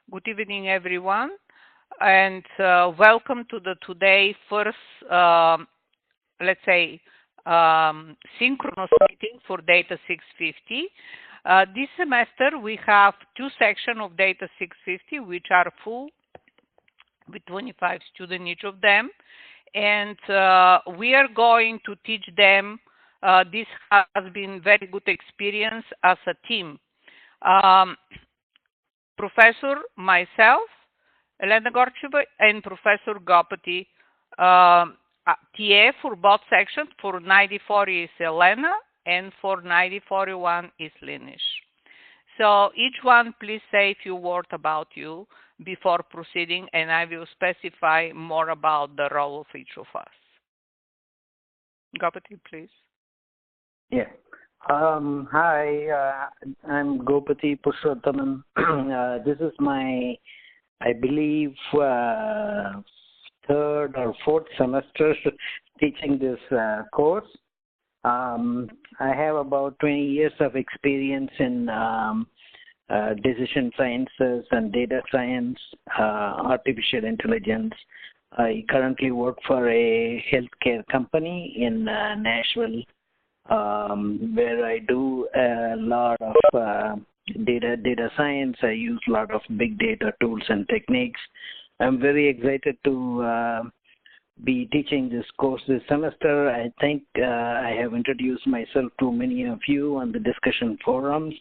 Good evening, everyone, and welcome to the today first, let's say, synchronous meeting for Data 650. This semester, we have two sections of Data 650, which are full with 25 students each of them, and we are going to teach them. This has been very good experience as a team. Um, Professor, myself, Elena Gorcheva, and Professor Gopati. TA for both sections. For 94 is Elena, and for 9041 is Linish. So each one, please say a few words about you before proceeding, and I will specify more about the role of each of us. Gopati, please. Yeah. Hi, I'm Gopati Purushothaman. This is my, I believe, third or fourth semester teaching this course. I have about 20 years of experience in decision sciences and data science, artificial intelligence. I currently work for a healthcare company in Nashville, where I do a lot of data science. I use a lot of big data tools and techniques. I'm very excited to be teaching this course this semester. I think I have introduced myself to many of you on the discussion forums,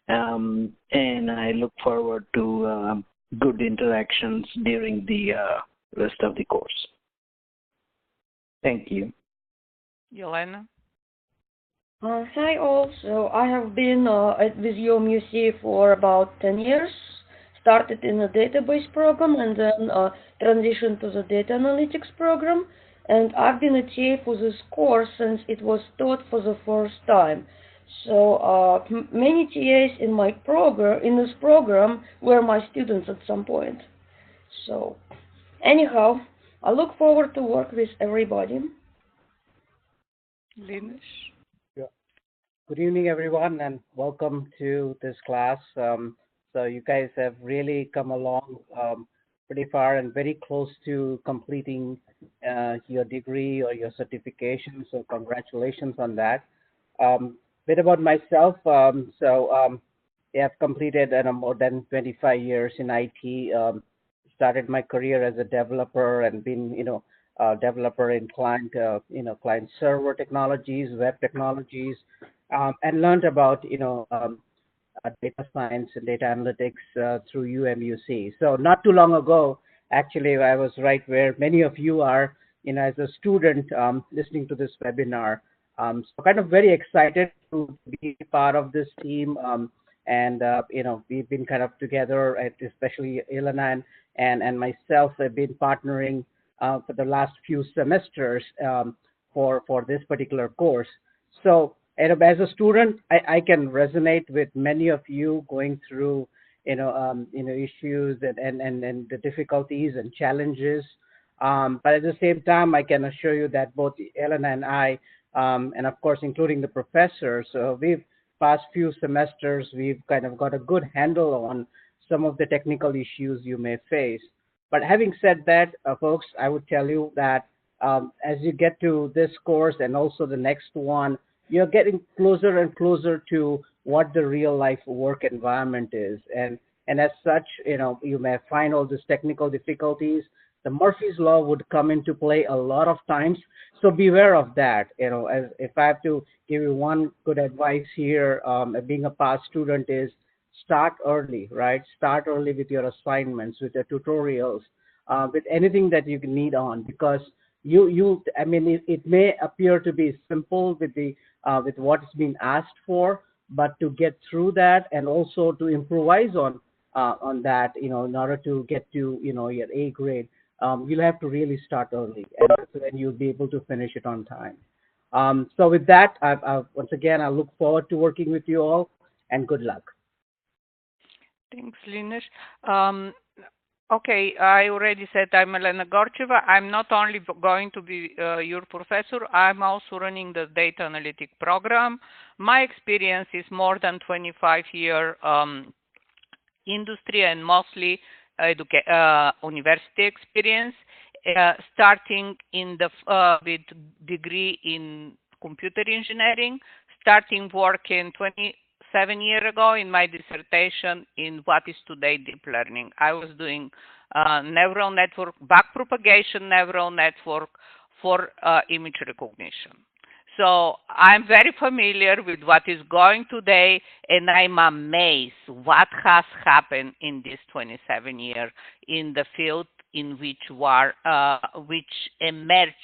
and I look forward to good interactions during the rest of the course. Thank you. Yelena? Hi all. So I have been with UMUC for about 10 years. Started in a database program and then transitioned to the data analytics program. And I've been a TA for this course since it was taught for the first time. So many TAs in this program were my students at some point. So anyhow, I look forward to work with everybody. Linish? Good evening, everyone, and welcome to this class. So you guys have really come along pretty far and very close to completing your degree or your certification. So congratulations on that. Bit about myself. I have completed more than 25 years in IT. Started my career as a developer and been, developer in client server technologies, web technologies. And learned about data science and data analytics through UMUC. So not too long ago, actually, I was right where many of you are, as a student listening to this webinar. So kind of very excited to be part of this team. We've been kind of together, especially Elena and myself have been partnering for the last few semesters for this particular course. So as a student, I can resonate with many of you going through, issues and the difficulties and challenges. But at the same time, I can assure you that both Elena and I, and of course, including the professor, so we've past few semesters, we've kind of got a good handle on some of the technical issues you may face. But having said that, folks, I would tell you that as you get to this course and also the next one, you're getting closer and closer to what the real life work environment is. And as such, you may find all these technical difficulties. The Murphy's Law would come into play a lot of times. So beware of that. As if I have to give you one good advice here, being a past student is start early, right? Start early with your assignments, with your tutorials, with anything that you need on, because it may appear to be simple with what's been asked for, but to get through that and also to improvise on that, in order to get to, your A grade, you'll have to really start early, and then you'll be able to finish it on time. So with that, once again, I look forward to working with you all, and good luck. Thanks, Linish. Okay, I already said I'm Elena Gorcheva. I'm not only going to be your professor, I'm also running the data analytic program. My experience is more than 25 years industry and mostly university experience, starting with degree in computer engineering, starting working 27 years ago in my dissertation in what is today deep learning. I was doing neural network, backpropagation neural network for image recognition. So I'm very familiar with what is going today, and I'm amazed what has happened in this 27 years in the field in which emerged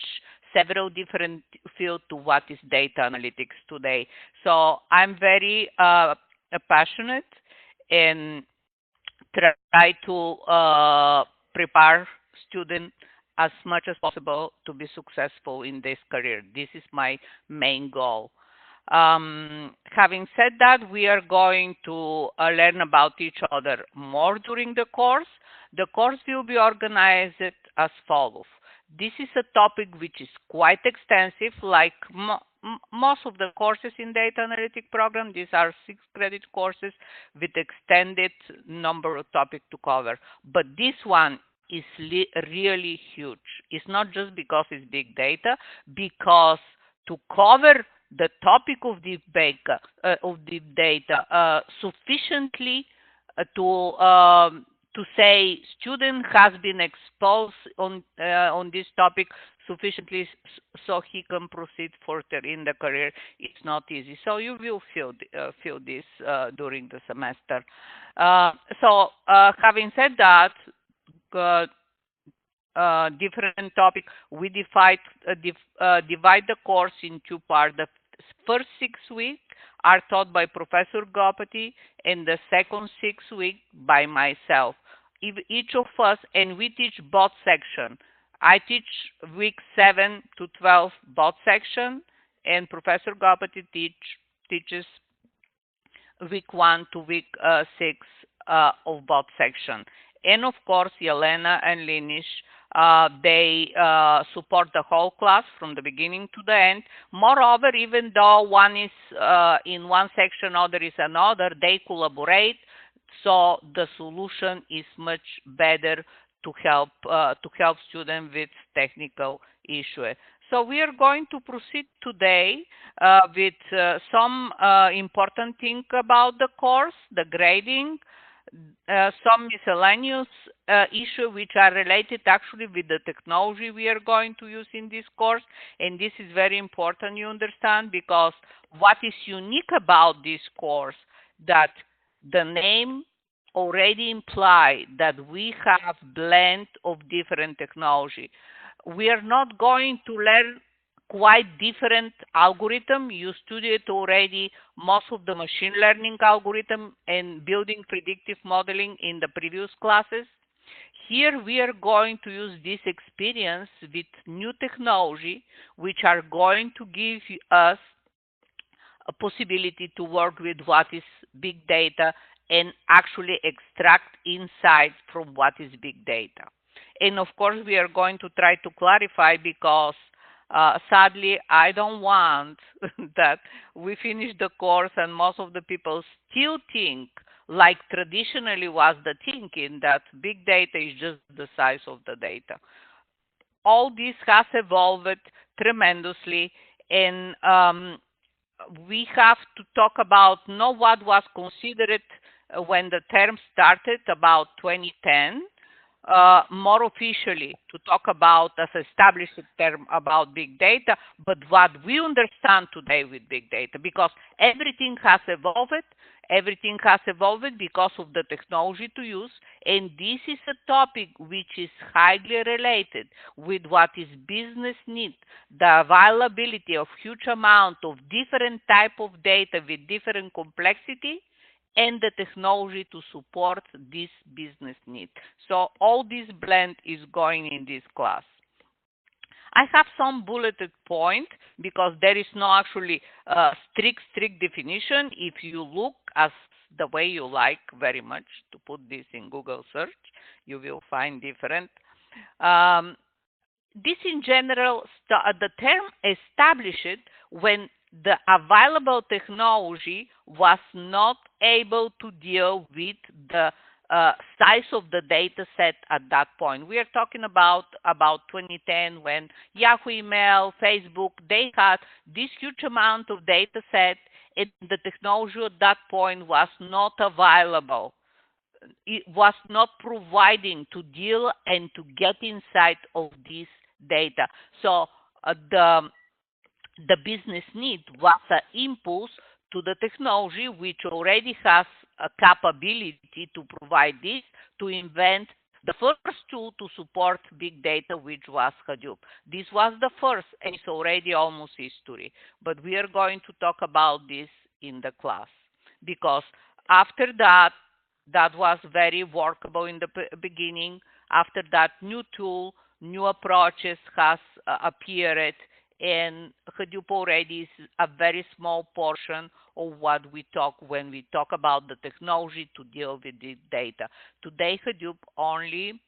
several different fields to what is data analytics today. So I'm very passionate and try to prepare students as much as possible to be successful in this career. This is my main goal. Having said that, we are going to learn about each other more during the course. The course will be organized as follows. This is a topic which is quite extensive, like most of the courses in data analytic program. These are 6-credit courses with extended number of topics to cover. But this one is really huge. It's not just because it's big data, because to cover the topic of deep data sufficiently to say student has been exposed on this topic sufficiently so he can proceed further in the career. It's not easy. So you will feel this during the semester. Having said that, different topic, we divide the course in 2 parts. The first 6 weeks are taught by Professor Gopati, and the second 6 weeks by myself. Each of us, and we teach both sections. I teach week 7 to 12 both section, and Professor Gopati teaches week 1 to week 6 of both section. And of course, Yelena and Linish, they support the whole class from the beginning to the end. Moreover, even though one is in one section, other is another, they collaborate. So the solution is much better to help students with technical issues. So we are going to proceed today with some important thing about the course, the grading, some miscellaneous issues which are related actually with the technology we are going to use in this course. And this is very important you understand, because what is unique about this course, that the name already implies that we have blend of different technology. We are not going to learn quite different algorithm. You studied already most of the machine learning algorithm and building predictive modeling in the previous classes. Here we are going to use this experience with new technology, which are going to give us a possibility to work with what is big data and actually extract insights from what is big data. And of course, we are going to try to clarify, because sadly, I don't want that we finish the course and most of the people still think, like traditionally was the thinking, that big data is just the size of the data. All this has evolved tremendously, and we have to talk about not what was considered when the term started about 2010, more officially to talk about as established term about big data, but what we understand today with big data, because everything has evolved. Everything has evolved because of the technology to use, and this is a topic which is highly related with what is business need, the availability of huge amount of different type of data with different complexity, and the technology to support this business need. So all this blend is going in this class. I have some bulleted point because there is no actually strict definition. If you look as the way you like very much to put this in Google search, you will find different. This in general, the term established when the available technology was not able to deal with the size of the data set at that point. We are talking about 2010 when Yahoo Email, Facebook, they had this huge amount of data set, and the technology at that point was not available. It was not providing to deal and to get inside of this data. So the business need was an impulse to the technology which already has a capability to provide this, to invent the first tool to support big data, which was Hadoop. This was the first, and it's already almost history. But we are going to talk about this in the class, because after that, that was very workable in the beginning. After that, new tool, new approaches has appeared, and Hadoop already is a very small portion of what we talk when we talk about the technology to deal with this data. Today, Hadoop only,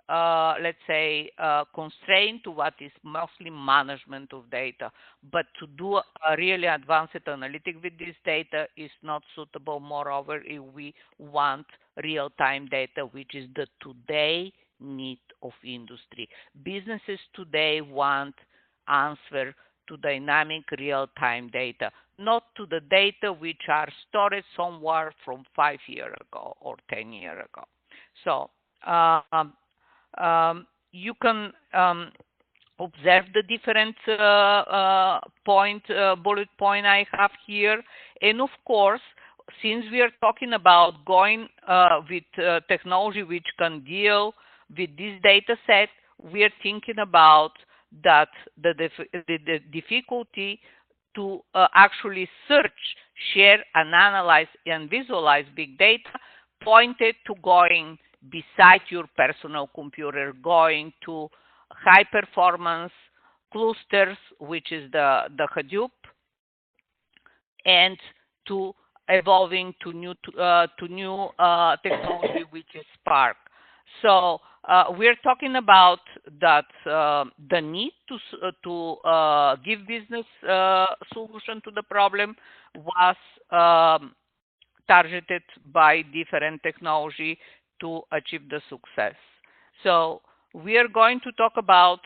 let's say, constrained to what is mostly management of data. But to do a really advanced analytic with this data is not suitable. Moreover, if we want real-time data, which is the today need of industry. Businesses today want answer to dynamic real-time data, not to the data which are stored somewhere from 5 years ago or 10 years ago. So you can observe the different bullet point I have here. And of course, since we are talking about going with technology which can deal with this data set, we are thinking about that the difficulty to actually search, share, and analyze and visualize big data pointed to going beside your personal computer, going to high performance clusters, which is the Hadoop, and to evolving to new technology, which is Spark. So we're talking about that the need to give business solution to the problem was targeted by different technology to achieve the success. So we are going to talk about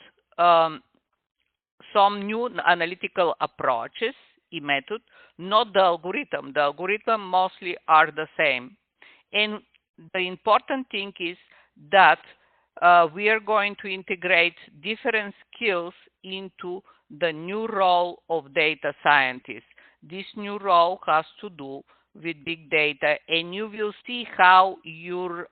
some new analytical approaches in method, not the algorithm. The algorithm mostly are the same. And the important thing is that we are going to integrate different skills into the new role of data scientist. This new role has to do with big data, and you will see how your,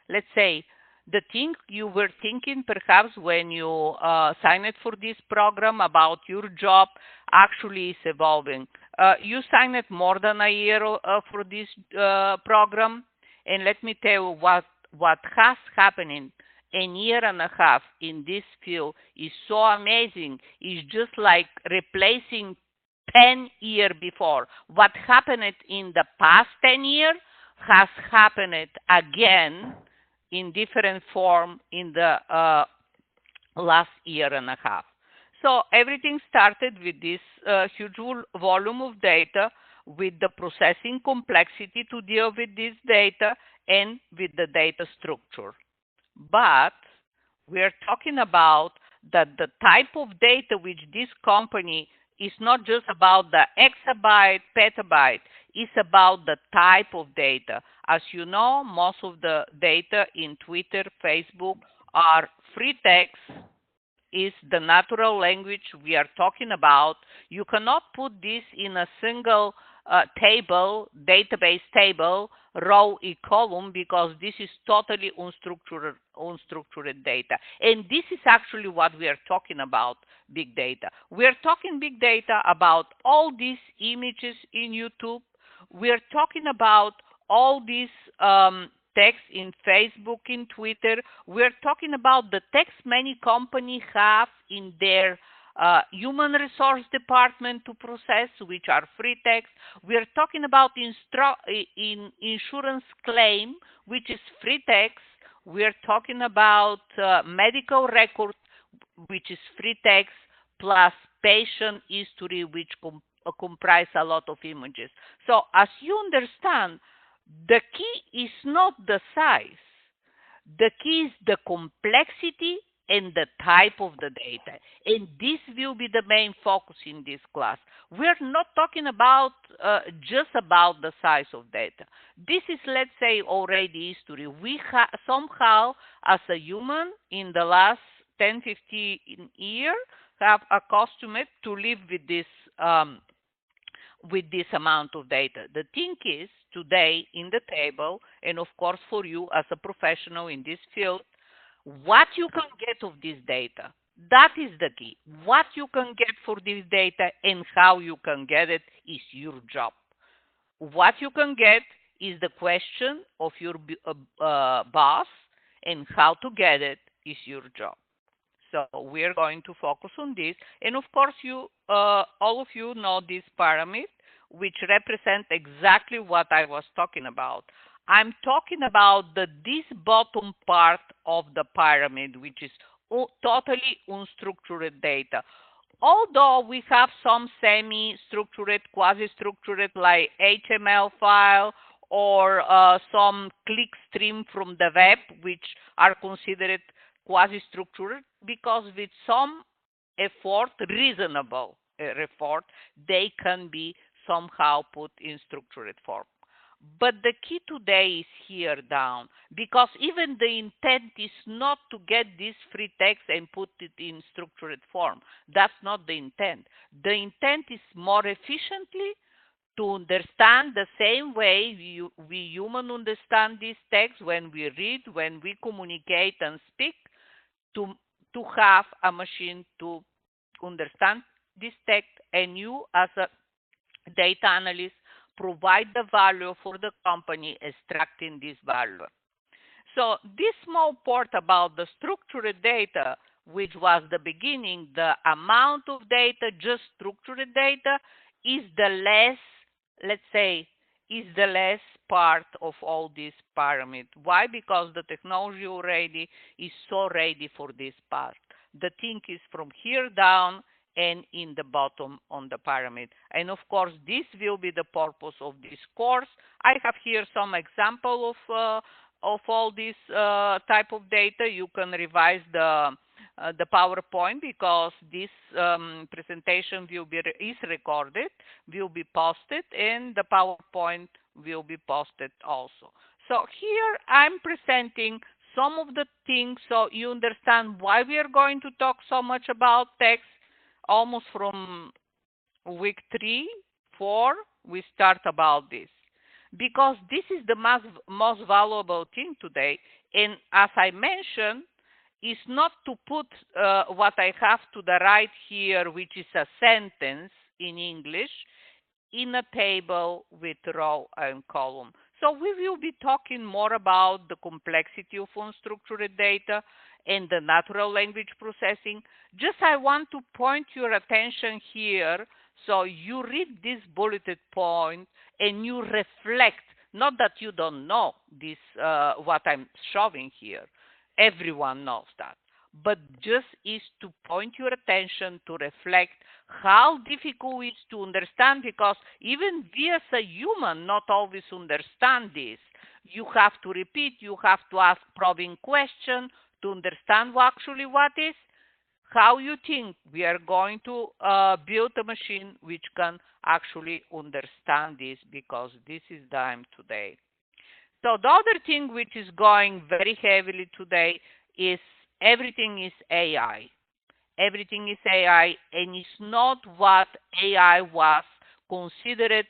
let's say, the thing you were thinking perhaps when you signed for this program about your job actually is evolving. You signed more than a year for this program, and let me tell you what has happened in a year and a half in this field is so amazing. It's just like replacing 10 years before. What happened in the past 10 years has happened again in different form in the last year and a half. So everything started with this huge volume of data, with the processing complexity to deal with this data, and with the data structure. But we are talking about that the type of data which this company is not just about the exabyte, petabyte, it's about the type of data. As you know, most of the data in Twitter, Facebook are free text, is the natural language we are talking about. You cannot put this in a single table, database table, row and column, because this is totally unstructured data. And this is actually what we are talking about, big data. We are talking big data about all these images in YouTube. We are talking about all these text in Facebook, in Twitter. We are talking about the text many companies have in their human resource department to process, which are free text. We are talking about insurance claim, which is free text. We are talking about medical record, which is free text, plus patient history, which comprise a lot of images. So as you understand, The key is not the size. The key is the complexity and the type of the data. And this will be the main focus in this class. We're not talking about just about the size of data. This is, let's say, already history. We somehow, as a human, in the last 10, 15 years, have accustomed to live with this amount of data. The thing is, today in the table, and of course for you as a professional in this field, what you can get of this data. That is the key. What you can get for this data and how you can get it is your job. What you can get is the question of your boss, and how to get it is your job. So we are going to focus on this. And of course, all of you know this pyramid, which represent exactly what I was talking about. I'm talking about this bottom part of the pyramid, which is totally unstructured data. Although we have some semi-structured, quasi-structured, like HTML file or some clickstream from the web, which are considered quasi-structured, because with some effort, reasonable effort, they can be somehow put in structured form. But the key today is here down, because even the intent is not to get this free text and put it in structured form. That's not the intent. The intent is more efficiently to understand the same way we human understand this text when we read, when we communicate and speak, to have a machine to understand this text, and you as a data analyst provide the value for the company extracting this value. So this small part about the structured data, which was the beginning, the amount of data, just structured data, is the less, let's say, is the less part of all this pyramid. Why? Because the technology already is so ready for this part. The thing is from here down and in the bottom on the pyramid. And of course, this will be the purpose of this course. I have here some example of all this type of data. You can revise the PowerPoint, because this presentation is recorded, will be posted, and the PowerPoint will be posted also. So here I'm presenting some of the things so you understand why we are going to talk so much about text. Almost from week 3, 4, we start about this, because this is the most valuable thing today. And as I mentioned, is not to put what I have to the right here, which is a sentence in English, in a table with row and column. So we will be talking more about the complexity of unstructured data and the natural language processing. Just I want to point your attention here, so you read this bulleted point and you reflect, not that you don't know this, what I'm showing here. Everyone knows that. But just is to point your attention to reflect how difficult it is to understand, because even we as a human not always understand this. You have to repeat, you have to ask probing questions to understand actually what is. How you think we are going to build a machine which can actually understand this, because this is the time today. So the other thing which is going very heavily today is everything is AI. Everything is AI, and it's not what AI was considered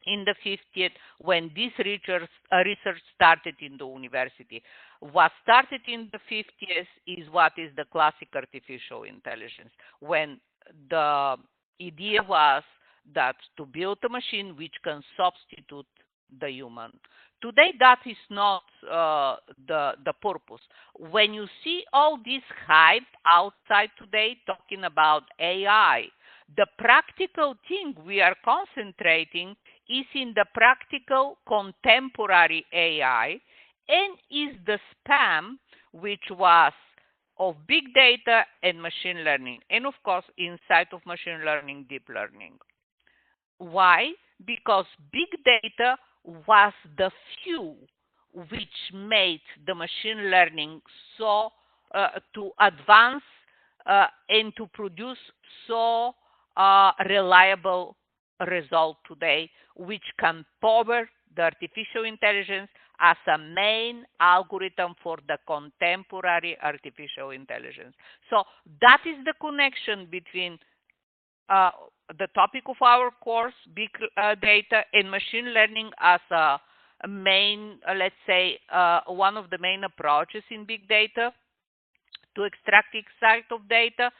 in the 50s when this research started in the university. What started in the 50s is what is the classic artificial intelligence, when the idea was that to build a machine which can substitute the human. Today, that is not the purpose. When you see all this hype outside today talking about AI, the practical thing we are concentrating is in the practical contemporary AI, and is the spam, which was of big data and machine learning, and of course, inside of machine learning, deep learning. Why? Because big data was the few which made the machine learning so to advance and to produce so reliable result today, which can power the artificial intelligence as a main algorithm for the contemporary artificial intelligence. So that is the connection between uh, the topic of our course, big data and machine learning as a main, let's say, one of the main approaches in big data to extract insight of data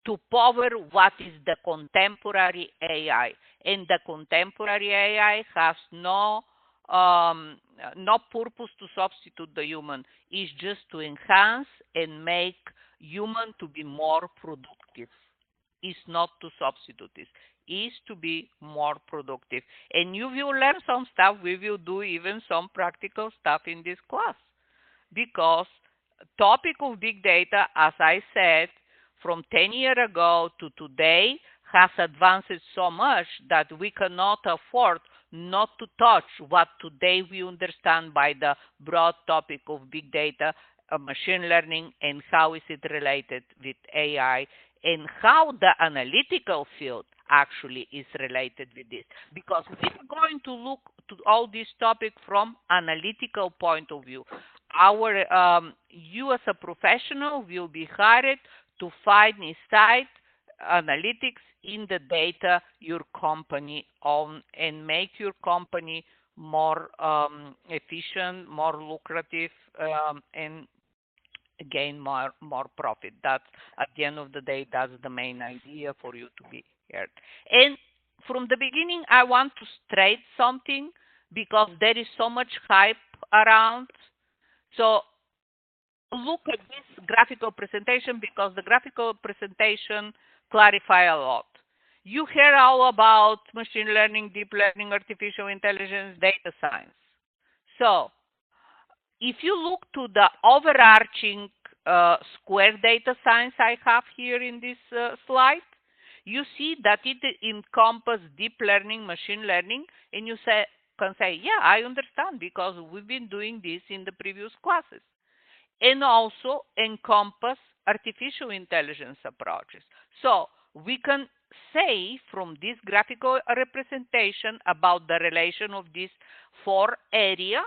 to power what is the contemporary AI. And the contemporary AI has no purpose to substitute the human. It's just to enhance and make human to be more productive. Is not to substitute this, is to be more productive. And you will learn some stuff. We will do even some practical stuff in this class because topic of big data, as I said, from 10 years ago to today has advanced so much that we cannot afford not to touch what today we understand by the broad topic of big data, machine learning, and how is it related with AI, and how the analytical field actually is related with this. Because we're going to look to all this topic from analytical point of view. You as a professional will be hired to find insight, analytics in the data your company own and make your company more efficient, more lucrative, and gain more profit. That's at the end of the day, that's the main idea for you to be here. And from the beginning, I want to straight something because there is so much hype around. So look at this graphical presentation because the graphical presentation clarify a lot. You hear all about machine learning, deep learning, artificial intelligence, data science. So if you look to the overarching square data science I have here in this slide, you see that it encompasses deep learning, machine learning, and you can say, yeah, I understand because we've been doing this in the previous classes. And also encompass artificial intelligence approaches. So we can say from this graphical representation about the relation of these four areas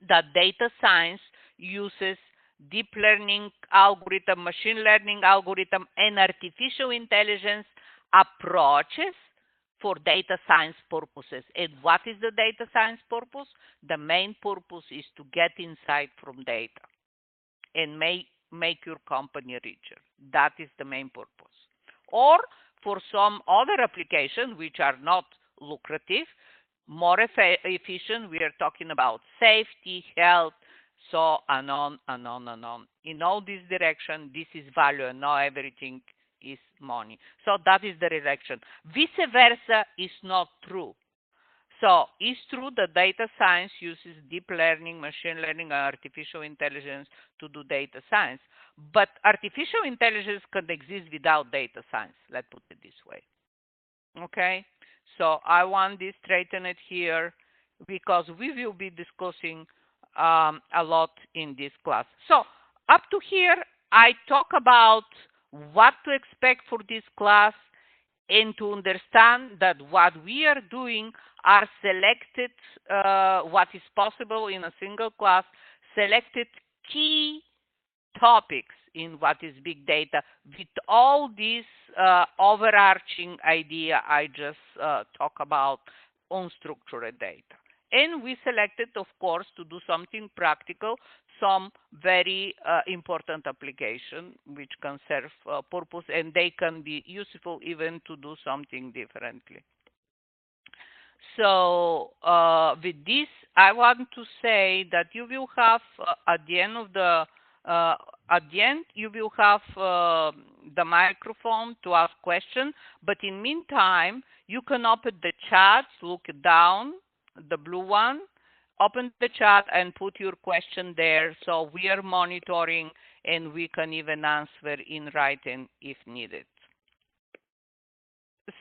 that data science uses deep learning algorithm, machine learning algorithm, and artificial intelligence approaches for data science purposes. And what is the data science purpose? The main purpose is to get insight from data and make your company richer. That is the main purpose. Or for some other applications which are not lucrative, more efficient, we are talking about safety, health, so and on and on and on. In all this direction, this is value and not everything is money. So that is the direction. Vice versa is not true. So it's true that data science uses deep learning, machine learning, and artificial intelligence to do data science. But artificial intelligence can exist without data science. Let's put it this way. Okay? So I want this straightened here because we will be discussing a lot in this class. So up to here, I talk about what to expect for this class and to understand that what we are doing are selected, what is possible in a single class, selected key topics in what is big data with all these overarching idea I just talk about unstructured data. And we selected, of course, to do something practical, some very important application which can serve purpose and they can be useful even to do something differently. So with this, I want to say that you will have at the end of the you will have the microphone to ask questions. But in meantime, you can open the chat, look down, the blue one, open the chat and put your question there. So we are monitoring and we can even answer in writing if needed.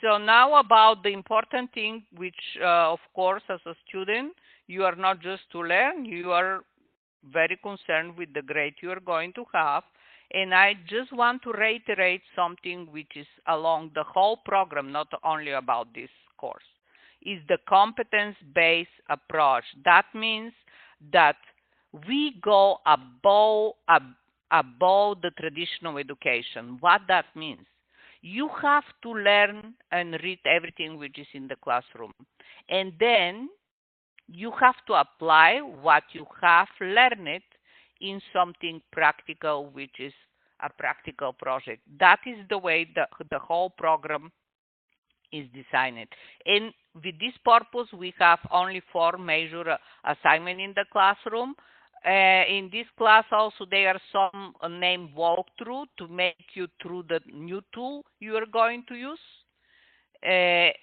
So now about the important thing, which of course as a student, you are not just to learn, you are very concerned with the grade you are going to have. And I just want to reiterate something which is along the whole program, not only about this course, is the competence-based approach. That means that we go above the traditional education. What that means? You have to learn and read everything which is in the classroom. And then you have to apply what you have learned in something practical, which is a practical project. That is the way the whole program is designed. And with this purpose, we have only 4 major assignments in the classroom. In this class also there are some named walkthrough to make you through the new tool you are going to use, to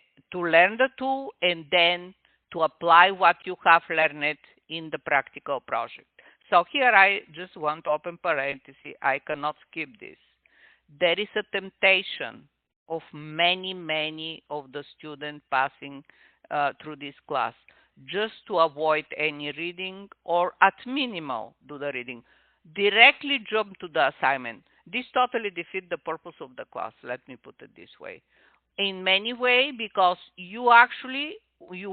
learn the tool and then to apply what you have learned in the practical project. So here I just want to open parenthesis. I cannot skip this. There is a temptation of many of the students passing through this class just to avoid any reading, or at minimal do the reading. Directly jump to the assignment. This totally defeats the purpose of the class. Let me put it this way. In many ways, because you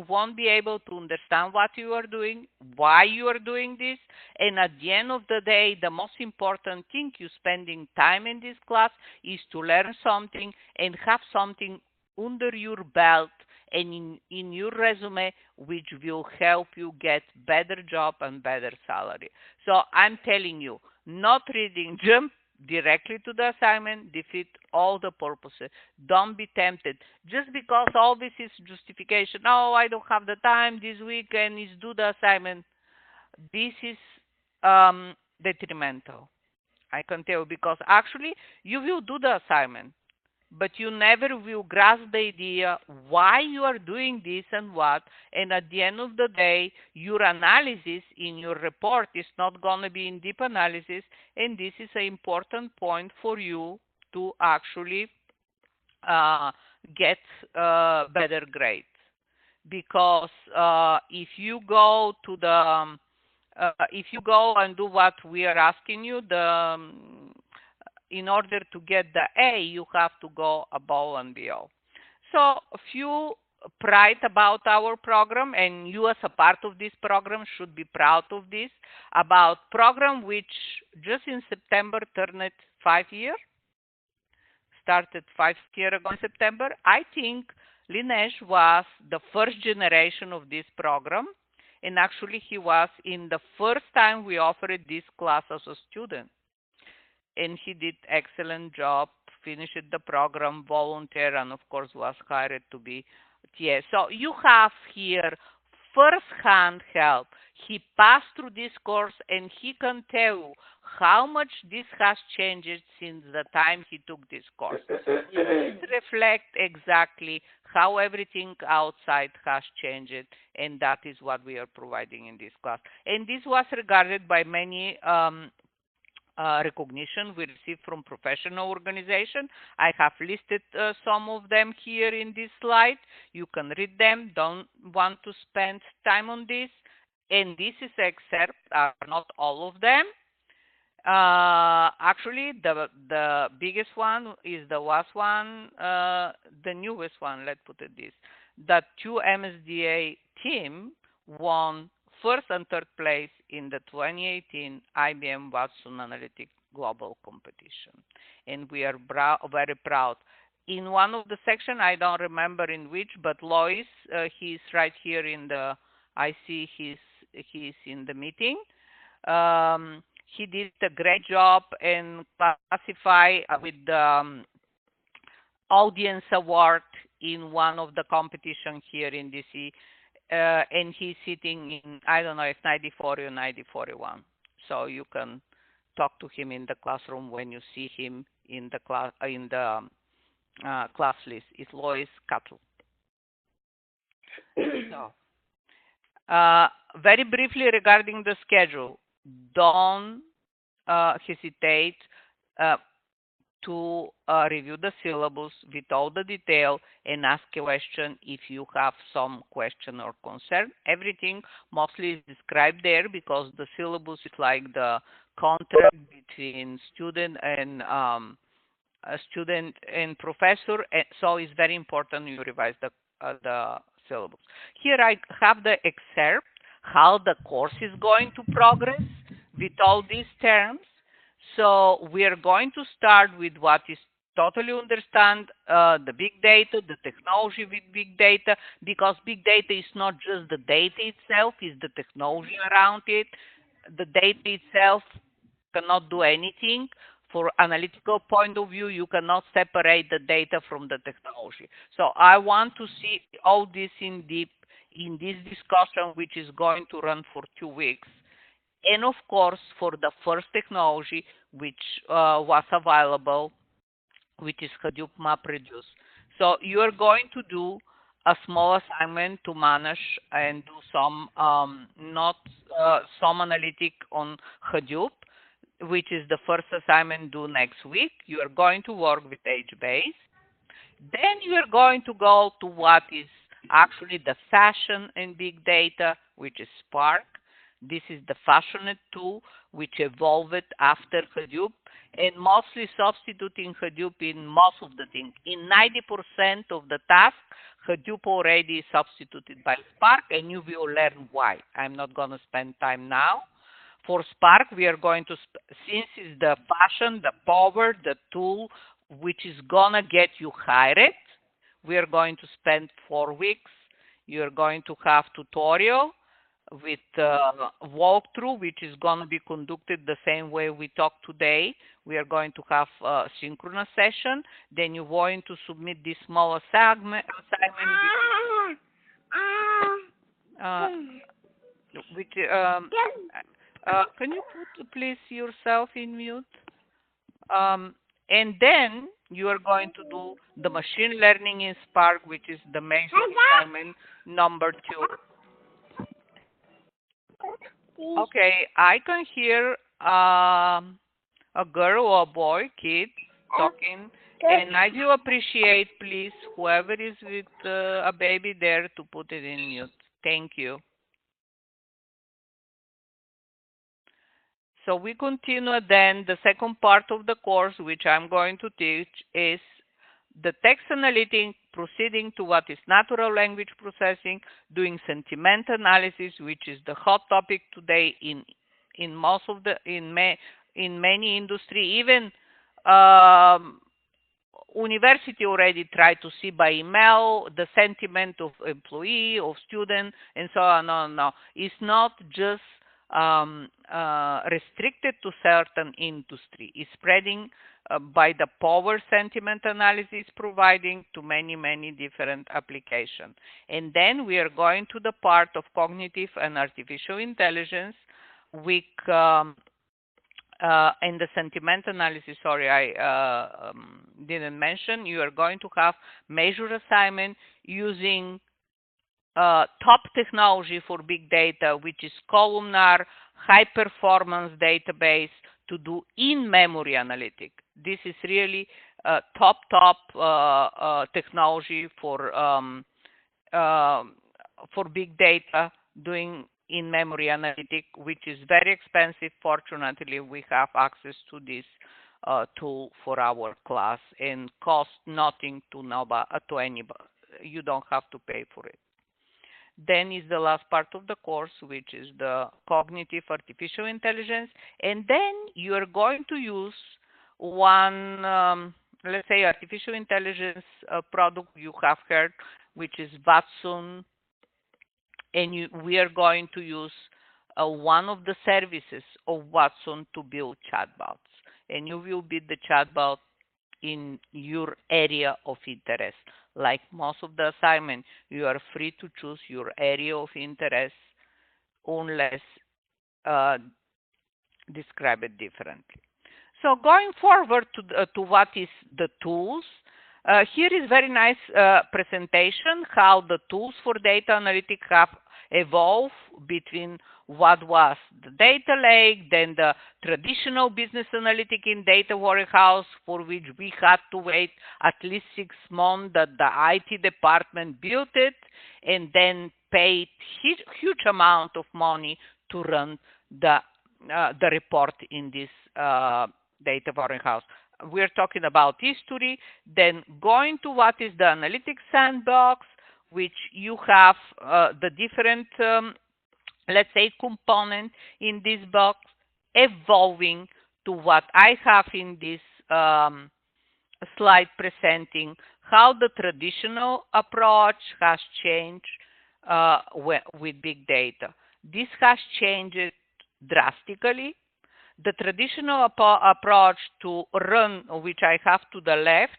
won't be able to understand what you are doing, why you are doing this, and at the end of the day, the most important thing you spending time in this class is to learn something and have something under your belt and in your resume, which will help you get better job and better salary. So I'm telling you, not reading, jump directly to the assignment, defeat all the purposes. Don't be tempted. Just because all this is justification, oh, I don't have the time this weekend, is do the assignment. This is detrimental, I can tell you, because actually you will do the assignment, but you never will grasp the idea why you are doing this and what. And at the end of the day, your analysis in your report is not going to be in deep analysis. And this is an important point for you to actually get better grades. Because if you go to the if you go and do what we are asking you, in order to get the A, you have to go above and beyond. So a few pride about our program, and you as a part of this program should be proud of this, about program which just in September turned 5 years, started 5 years ago in September. I think Linesh was the first generation of this program, and actually he was in the first time we offered this class as a student. And he did excellent job, finished the program, volunteer, and of course was hired to be TA. So you have here first-hand help. He passed through this course and he can tell you how much this has changed since the time he took this course. It reflects exactly how everything outside has changed, and that is what we are providing in this class. And this was regarded by many recognition we received from professional organization. I have listed some of them here in this slide. You can read them. Don't want to spend time on this. And this is excerpt, not all of them. Actually, the biggest one is the last one, the newest one. Let's put it this: that 2 MSDA team won first and third place in the 2018 IBM Watson Analytics Global Competition. And we are very proud. In one of the section, I don't remember in which, but Lois, he's right here in the, I see he's in the meeting. He did a great job and classify with the audience award in one of the competition here in DC. And he's sitting in, I don't know if 9040 or 9041. So you can talk to him in the classroom when you see him in the class class list. It's Lois Cuttle. So, very briefly regarding the schedule, don't hesitate to review the syllabus with all the detail and ask a question if you have some question or concern. Everything mostly is described there because the syllabus is like the contract between student and professor, so it's very important you revise the syllabus. Here I have the excerpt how the course is going to progress with all these terms. So we are going to start with what is totally understand the big data, the technology with big data, because big data is not just the data itself, it's the technology around it. The data itself cannot do anything. For analytical point of view, you cannot separate the data from the technology. So I want to see all this in deep in this discussion, which is going to run for 2 weeks. And of course, for the first technology, which was available, which is Hadoop MapReduce. So you are going to do a small assignment to manage and do some some analytic on Hadoop, which is the first assignment due next week. You are going to work with HBase. Then you are going to go to what is actually the fashion in big data, which is Spark. This is the fashioned tool which evolved after Hadoop and mostly substituting Hadoop in most of the things. In 90% of the tasks, Hadoop already is substituted by Spark, and you will learn why. I'm not going to spend time now. For Spark, we are going to, since it's the fashion, the power, the tool, which is going to get you hired, we are going to spend 4 weeks. You're going to have tutorial with walkthrough, which is going to be conducted the same way we talked today. We are going to have a synchronous session. Then you're going to submit this small assignment can you put please yourself in mute? And then you are going to do the machine learning in Spark, which is the major assignment number 2. Okay, I can hear a girl or a boy, kid, talking, and I do appreciate, please, whoever is with a baby there to put it in mute. Thank you. So we continue then. The second part of the course, which I'm going to teach, is the text analytic, proceeding to what is natural language processing, doing sentiment analysis, which is the hot topic today in most of the in many industry. Even university already tried to see by email the sentiment of employee, of student, and so on. No, it's not just restricted to certain industry. It's spreading by the power sentiment analysis providing to many different applications. And then we are going to the part of cognitive and artificial intelligence, which and the sentiment analysis, sorry, I didn't mention. You are going to have major assignment using top technology for big data, which is columnar, high performance database to do in-memory analytics. This is really top technology for big data doing in-memory analytics, which is very expensive. Fortunately, we have access to this tool for our class and cost nothing to anybody. You don't have to pay for it. Then is the last part of the course, which is the cognitive artificial intelligence. And then you are going to use one, let's say, artificial intelligence product you have heard, which is Watson. And we are going to use one of the services of Watson to build chatbots. And you will build the chatbot in your area of interest. Like most of the assignment, you are free to choose your area of interest unless describe it differently. So going forward to what is the tools, here is very nice presentation how the tools for data analytics have evolve between what was the data lake, then the traditional business analytic in data warehouse, for which we had to wait at least 6 months that the IT department built it, and then paid huge amount of money to run the report in this data warehouse. We're talking about history, then going to what is the analytics sandbox, which you have the different, let's say, component in this box, evolving to what I have in this slide presenting how the traditional approach has changed with big data. This has changed drastically. The traditional approach to run, which I have to the left,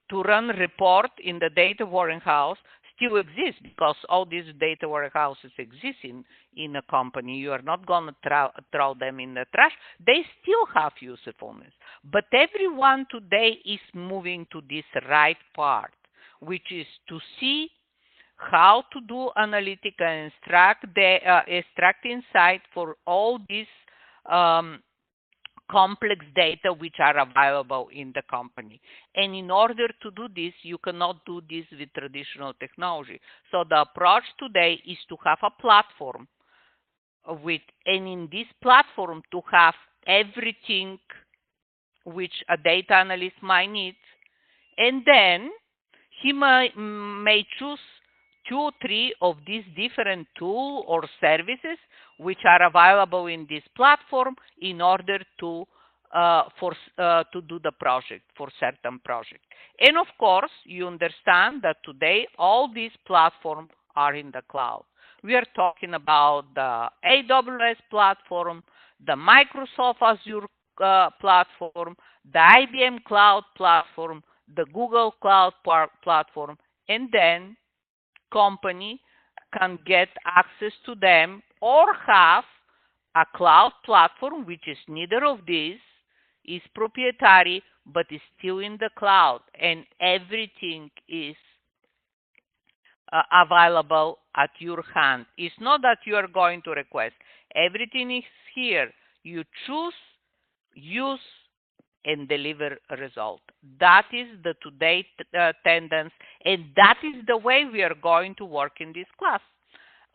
to run report in the data warehouse still exists, because all these data warehouses exist in a company. You are not going to throw them in the trash. They still have usefulness. But everyone today is moving to this right part, which is to see how to do analytic and extract insight for all these complex data which are available in the company. And in order to do this, you cannot do this with traditional technology. So the approach today is to have a platform and in this platform to have everything which a data analyst might need. And then he may choose 2 or 3 of these different tools or services which are available in this platform in order to do the project, for certain project. And of course, you understand that today all these platforms are in the cloud. We are talking about the AWS platform, the Microsoft Azure platform, the IBM Cloud platform, the Google Cloud platform, and then company can get access to them or have a cloud platform which is neither of these, is proprietary, but is still in the cloud, and everything is available at your hand. It's not that you are going to request. Everything is here. You choose, use, and deliver a result. That is the today tendency, and that is the way we are going to work in this class.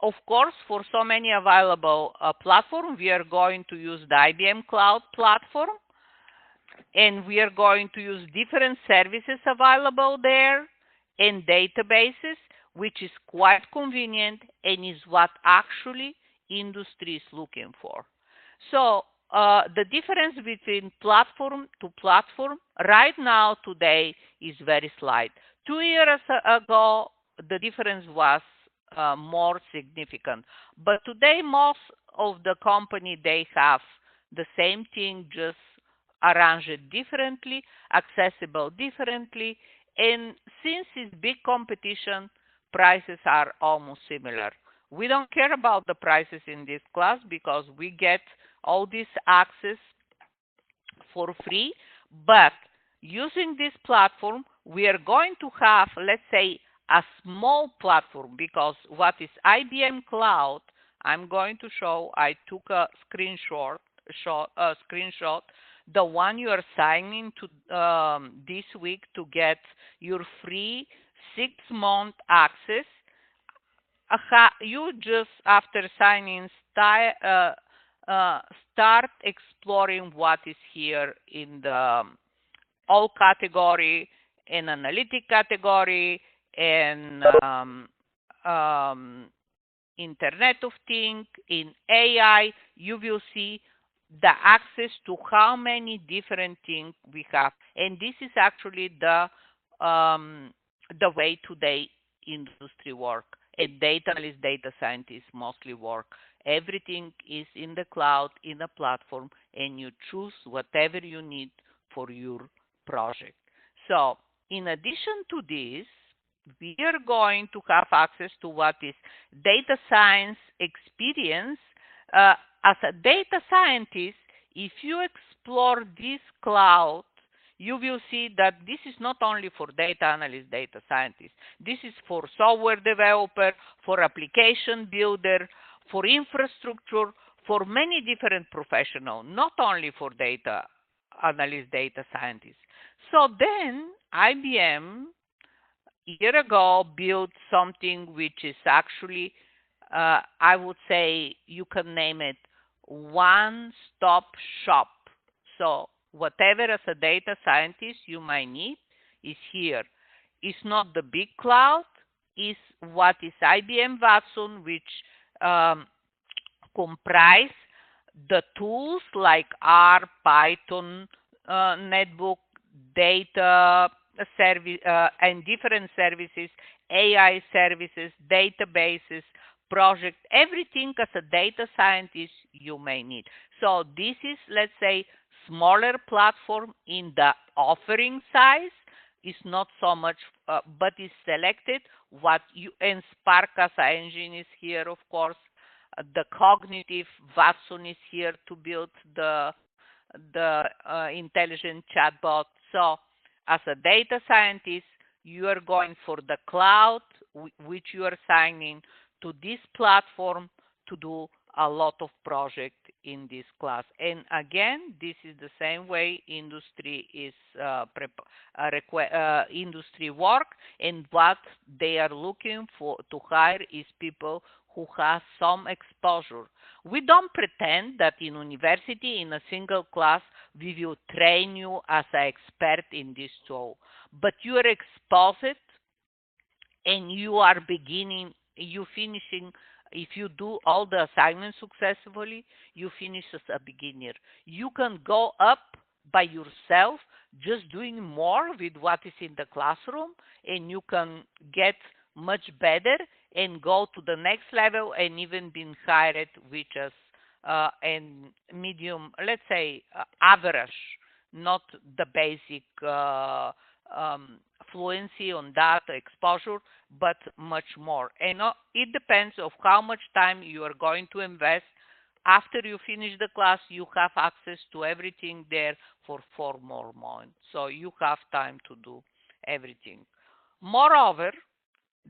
Of course, for so many available platforms, we are going to use the IBM Cloud platform, and we are going to use different services available there and databases, which is quite convenient and is what actually industry is looking for. So the difference between platform to platform right now today is very slight. 2 years ago, the difference was more significant. But today, most of the company, they have the same thing, just arranged differently, accessible differently. And since it's big competition, prices are almost similar. We don't care about the prices in this class because we get all this access for free. But using this platform, we are going to have, let's say, a small platform, because what is IBM Cloud, I'm going to show, I took a screenshot, the one you are signing to this week to get your free 6-month access. You just, after signing, start exploring what is here in the all category, in analytic category, and Internet of Things, in AI. You will see the access to how many different things we have. And this is actually the way today industry work. And data analysts, data scientists mostly work. Everything is in the cloud, in a platform, and you choose whatever you need for your project. So in addition to this, we are going to have access to what is data science experience. As a data scientist, if you explore this cloud, you will see that this is not only for data analyst, data scientist. This is for software developer, for application builder, for infrastructure, for many different professionals, not only for data analyst, data scientists. So then IBM year ago built something which is actually, I would say you can name it one-stop shop. So whatever as a data scientist you might need is here. It's not the big cloud, it's what is IBM Watson, which comprise the tools like R, Python, netbook, data service, and different services, AI services, databases, project, everything as a data scientist you may need. So this is, let's say, smaller platform in the offering size. Is not so much, but is selected what you, and Spark as an engine is here, of course. The cognitive Watson is here to build the intelligent chatbot. So as a data scientist, you are going for the cloud, which you are signing to this platform to do a lot of projects in this class. And again, this is the same way industry is industry work, and what they are looking for to hire is people who have some exposure. We don't pretend that in university, in a single class, we will train you as an expert in this tool, but you are exposed and you are beginning, you finishing. If you do all the assignments successfully, you finish as a beginner. You can go up by yourself, just doing more with what is in the classroom, and you can get much better and go to the next level and even being hired, which is and medium, let's say average, not the basic fluency on that exposure, but much more. And it depends of how much time you are going to invest. After you finish the class, you have access to everything there for 4 more months. So you have time to do everything. Moreover,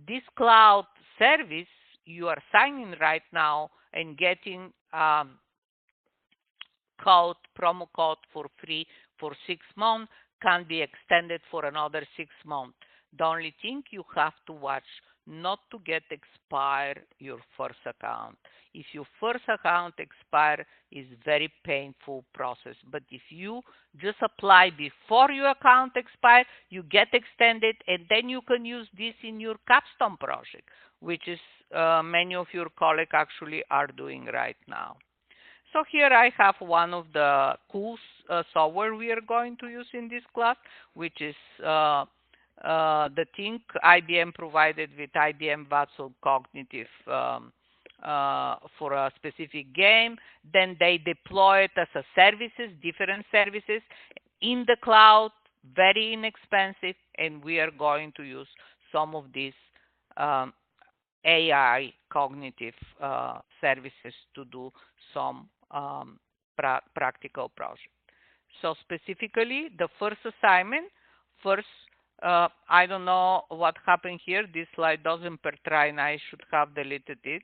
this cloud service you are signing right now and getting promo code for free for 6 months can be extended for another 6 months. The only thing you have to watch not to get expire your first account. If your first account expire, is very painful process. But if you just apply before your account expire, you get extended, and then you can use this in your capstone project, which is many of your colleagues actually are doing right now. So here I have one of the cool software we are going to use in this class, which is the thing IBM provided with IBM Watson Cognitive for a specific game. Then they deploy it as a services, different services in the cloud, very inexpensive, and we are going to use some of these AI cognitive services to do some practical project. So specifically, the first assignment, I don't know what happened here. This slide doesn't portray, and I should have deleted it.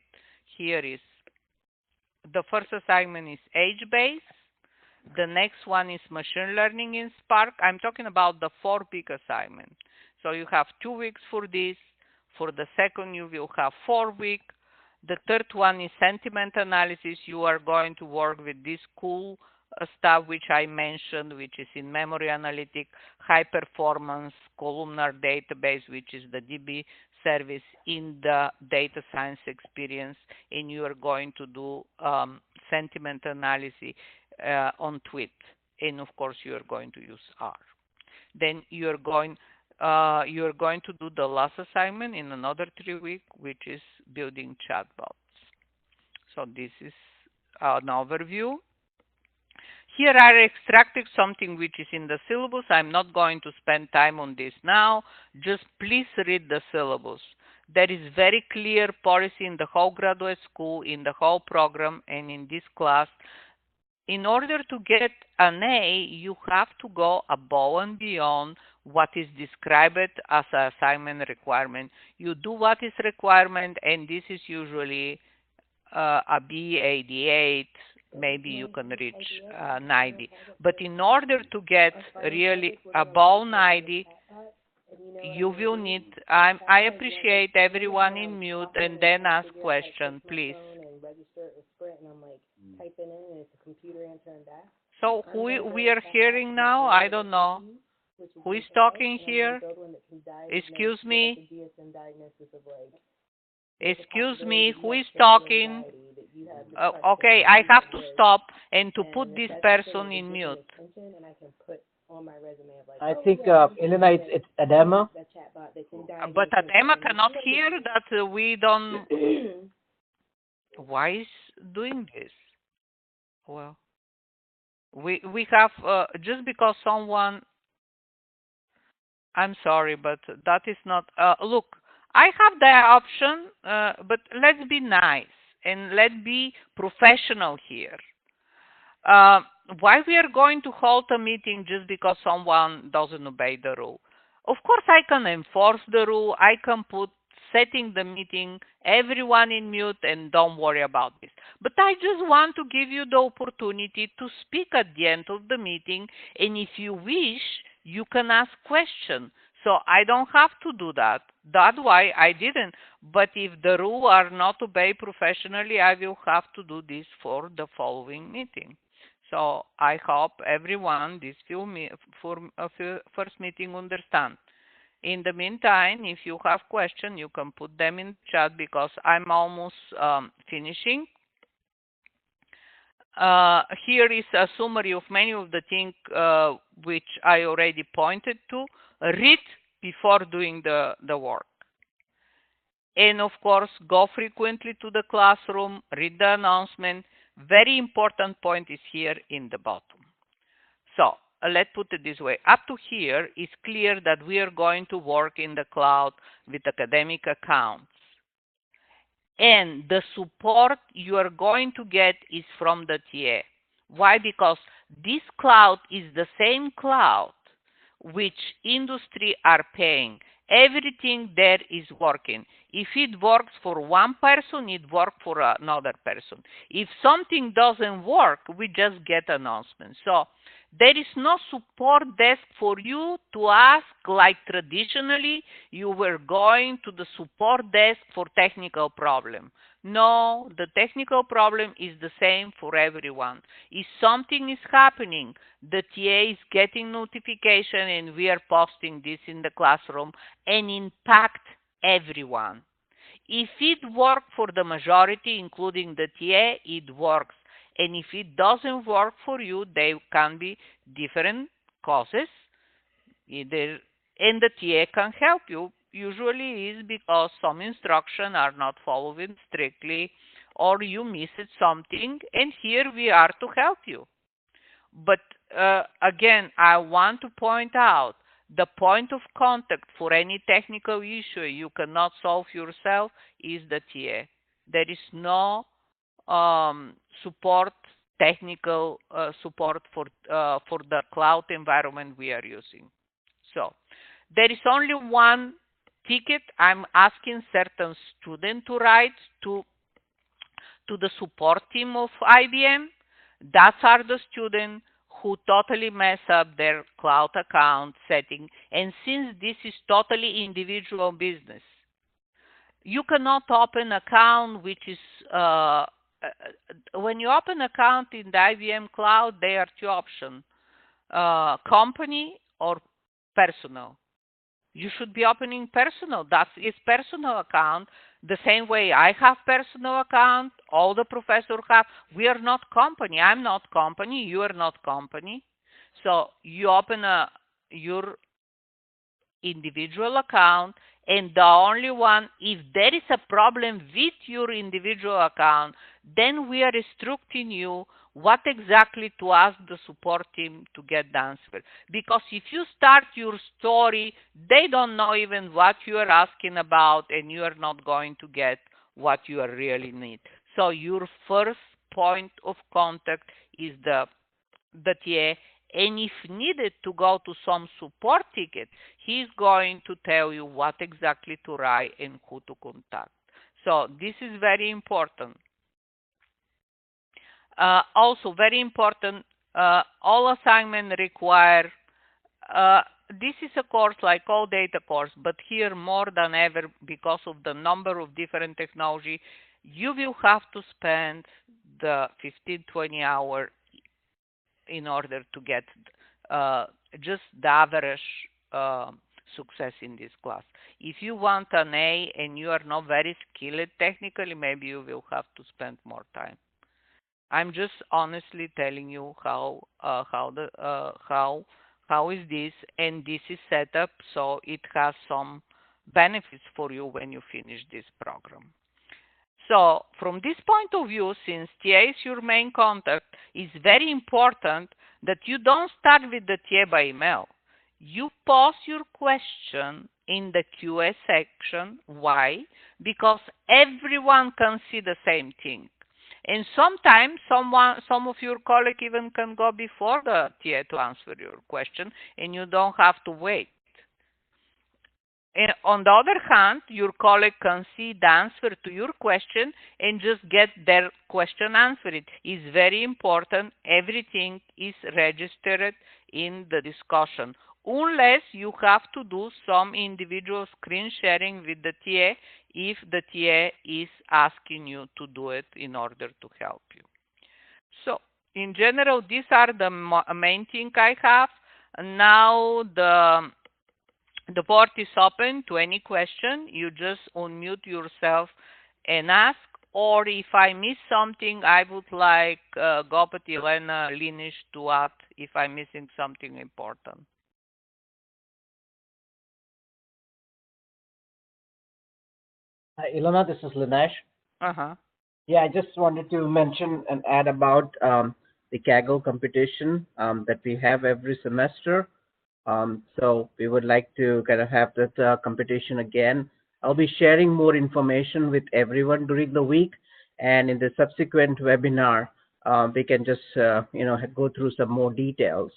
Here is the first assignment is age-based. The next one is machine learning in Spark. I'm talking about the 4 big assignments. So you have 2 weeks for this. For the second, you will have 4 weeks. The third one is sentiment analysis. You are going to work with this cool stuff which I mentioned, which is in memory analytic, high performance columnar database, which is the DB service in the data science experience, and you are going to do sentiment analysis on tweet, and of course you are going to use R. Then you are going to do the last assignment in another 3 weeks, which is building chatbots. So this is an overview. Here I extracted something which is in the syllabus. I'm not going to spend time on this now. Just please read the syllabus. There is very clear policy in the whole graduate school, in the whole program, and in this class. in order to get an A, you have to go above and beyond what is described as an assignment requirement. You do what is requirement, and this is usually a B 88, maybe you can reach 90. But in order to get really above 90, you will need, I appreciate everyone in mute and then ask question, please. So who we are hearing now? I don't know. Who is talking here? Excuse me? Excuse me, who is talking? Okay, I have to stop and to put this person in mute. I think, Elena, it's Adema. But Adema cannot hear that we don't... Why is doing this? Well, we have, just because someone... I'm sorry, but that is not... look, I have the option, but let's be nice and let's be professional here. Why we are going to hold a meeting just because someone doesn't obey the rule? Of course, I can enforce the rule. I can put setting the meeting, everyone in mute, and don't worry about this. But I just want to give you the opportunity to speak at the end of the meeting, and if you wish, you can ask questions. So I don't have to do that. That's why I didn't. But if the rules are not obeyed professionally, I will have to do this for the following meeting. So I hope everyone this first meeting understand. In the meantime, if you have questions, you can put them in the chat because I'm almost finishing. Here is a summary of many of the things which I already pointed to. Read before doing the work. And of course, go frequently to the classroom, read the announcement. Very important point is here in the bottom. So let's put it this way. Up to here, it's clear that we are going to work in the cloud with academic accounts. And the support you are going to get is from the TA. Why? Because this cloud is the same cloud which industry are paying. Everything there is working. If it works for one person, it works for another person. If something doesn't work, we just get announcements. So there is no support desk for you to ask like traditionally you were going to the support desk for technical problem. No, the technical problem is the same for everyone. If something is happening, the TA is getting notification and we are posting this in the classroom and impact everyone. If it works for the majority, including the TA, it works. And if it doesn't work for you, there can be different causes. And the TA can help you. Usually is because some instructions are not followed strictly or you missed something, and here we are to help you. But again, I want to point out the point of contact for any technical issue you cannot solve yourself is the TA. There is no support, technical support for the cloud environment we are using. So there is only one ticket I'm asking certain student to write to the support team of IBM. That are the students who totally mess up their cloud account setting. And since this is totally individual business, you cannot open account which is when you open account in the IBM cloud, there are two options, company or personal. You should be opening personal. That is personal account. The same way I have personal account, all the professors have. We are not company. I'm not company. You are not company. So you open your individual account, and the only one, if there is a problem with your individual account, then we are instructing you what exactly to ask the support team to get the answer. Because if you start your story, they don't know even what you are asking about, and you are not going to get what you really need. So your first point of contact is the TA, and if needed to go to some support ticket, he's going to tell you what exactly to write and who to contact. So this is very important. Also very important, all assignments require, this is a course like all data course, but here more than ever, because of the number of different technology, you will have to spend the 15-20 hours in order to get just the average success in this class. If you want an A and you are not very skilled technically, maybe you will have to spend more time. I'm just honestly telling you how is this, and this is set up so it has some benefits for you when you finish this program. So from this point of view, since TA is your main contact, it's very important that you don't start with the TA by email. You post your question in the QA section. Why? Because everyone can see the same thing. And sometimes some of your colleagues even can go before the TA to answer your question, and you don't have to wait. And on the other hand, your colleague can see the answer to your question and just get their question answered. It's very important. Everything is registered in the discussion, unless you have to do some individual screen sharing with the TA if the TA is asking you to do it in order to help you. So in general, these are the main things I have. Now the board is open to any question. You just unmute yourself and ask. Or if I miss something, I would like Gopat, Elena, Linish to add if I'm missing something important. Hi, Ilona, this is Linesh. Yeah, I just wanted to mention and add about the Gaggle competition that we have every semester. So we would like to kind of have that competition again. I'll be sharing more information with everyone during the week, and in the subsequent webinar, we can just go through some more details.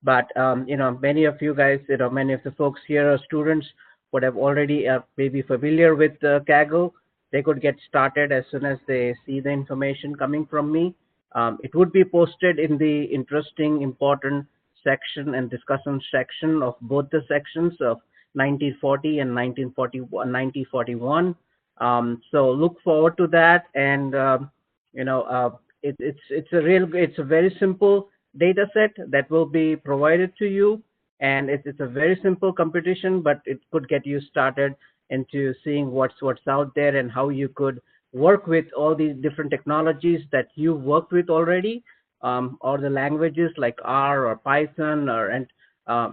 But many of you guys, many of the folks here are students would have already maybe familiar with Gaggle. They could get started as soon as they see the information coming from me. It would be posted in the interesting, important section and discussion section of both the sections of 1940 and 1941. So look forward to that, and it's a very simple data set that will be provided to you, and it's a very simple competition, but it could get you started into seeing what's out there and how you could work with all these different technologies that you've worked with already, or the languages like R or Python or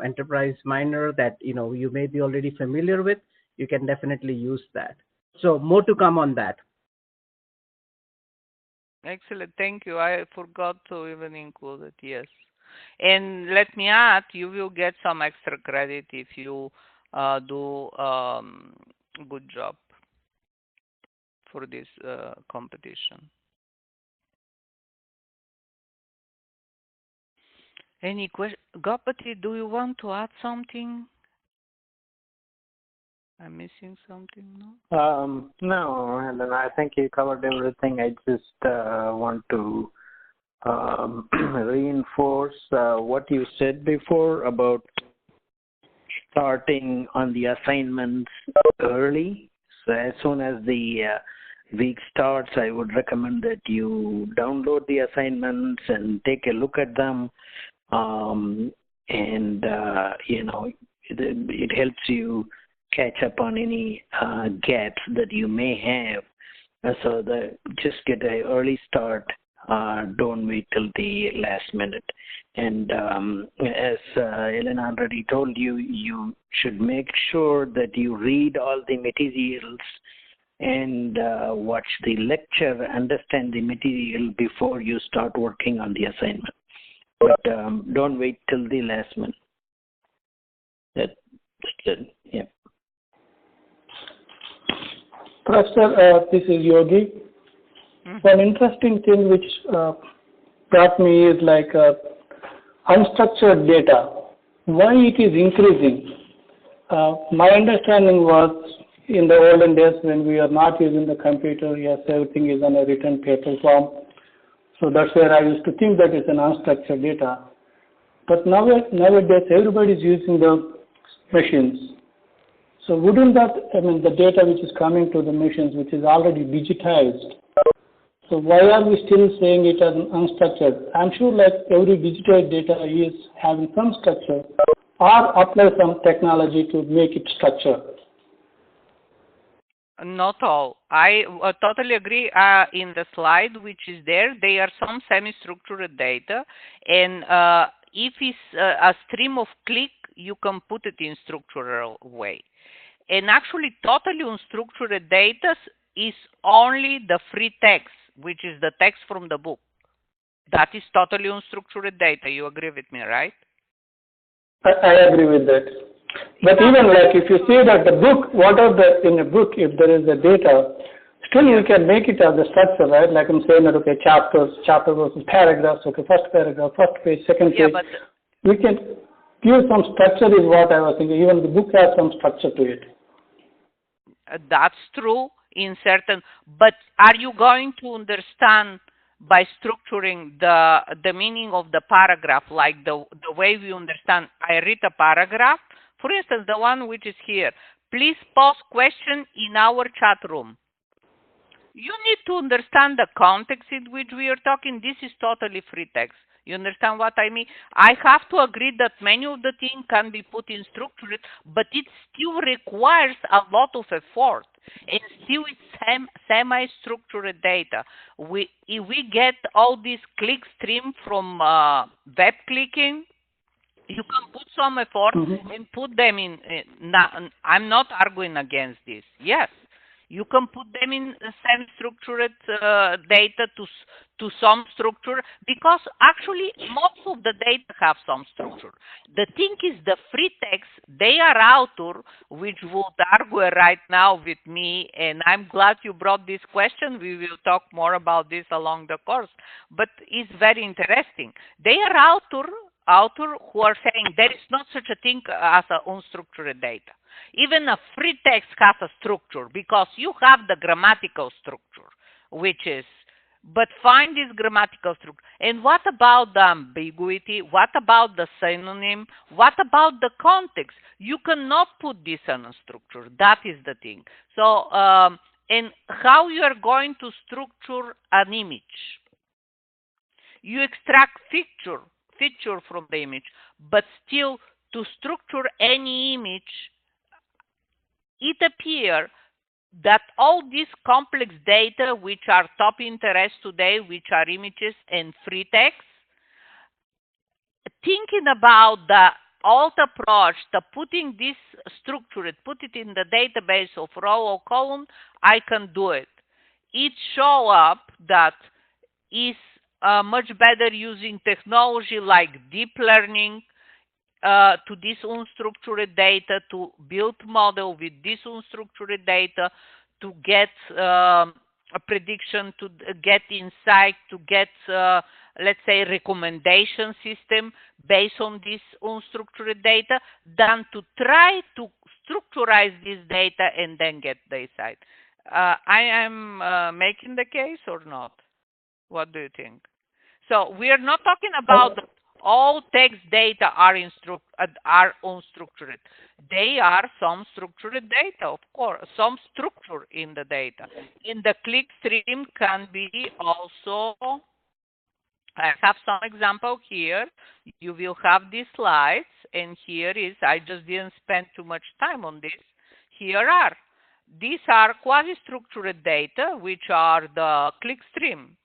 Enterprise Miner that you may be already familiar with. You can definitely use that. So more to come on that. Excellent, thank you. I forgot to even include it. Yes, and let me add, you will get some extra credit if you do good job for this competition. Any question? Gopati, do you want to add something? I'm missing something, no? No, and I think you covered everything. I just want to reinforce what you said before about starting on the assignments early. So as soon as the week starts, I would recommend that you download the assignments and take a look at them. It helps you catch up on any gaps that you may have. So just get an early start. Don't wait till the last minute. And as Elena already told you, you should make sure that you read all the materials and watch the lecture, understand the material before you start working on the assignment. But don't wait till the last minute. That's it. Yeah. Professor, this is Yogi. One interesting thing which brought me is like unstructured data. Why it is increasing? My understanding was in the olden days when we are not using the computer, yes, everything is on a written paper form. So that's where I used to think that it's an unstructured data. But nowadays everybody is using the machines. So wouldn't that, the data which is coming to the machines, which is already digitized, so why are we still saying it as unstructured? I'm sure like every digitized data is having some structure or apply some technology to make it structured. Not all. I totally agree. In the slide which is there, they are some semi-structured data, and if it's a stream of click, you can put it in structural way. And actually, totally unstructured data is only the free text, which is the text from the book. That is totally unstructured data. You agree with me, right? I agree with that. But even like if you say that the book, in a book, if there is a data, still we can make it as a structure, right? Like I'm saying that, okay, chapter versus paragraphs, okay, first paragraph, first page, second page. But we can give some structure is what I was thinking. Even the book has some structure to it. That's true in certain, but are you going to understand by structuring the meaning of the paragraph, like the way we understand? I read a paragraph, for instance, the one which is here. Please post question in our chat room. You need to understand the context in which we are talking. This is totally free text. You understand what I mean? I have to agree that many of the things can be put in structured, but it still requires a lot of effort. And still it's semi-structured data. If we get all this click stream from web clicking, you can put some effort and put them in. I'm not arguing against this. Yes, you can put them in semi-structured data to some structure, because actually most of the data have some structure. The thing is the free text, they are author which would argue right now with me, and I'm glad you brought this question. We will talk more about this along the course, but it's very interesting. They are author who are saying there is not such a thing as unstructured data. Even a free text has a structure because you have the grammatical structure, which is, but find this grammatical structure. And what about the ambiguity? What about the synonym? What about the context? You cannot put this on a structure. That is the thing. So, and how you are going to structure an image? You extract feature from the image, but still to structure any image, it appears that all these complex data, which are top interest today, which are images and free text, thinking about the old approach to putting this structured, put it in the database of row or column, I can do it. It show up that is much better using technology like deep learning to this unstructured data, to build model with this unstructured data, to get a prediction, to get insight, to get, let's say, recommendation system based on this unstructured data, than to try to structurize this data and then get the insight. I am making the case or not? What do you think? So we are not talking about all text data are unstructured. They are some structured data, of course, some structure in the data. In the click stream can be also, I have some example here. You will have these slides, and here is, I just didn't spend too much time on this. Here are, these are quasi-structured data, which are the click stream.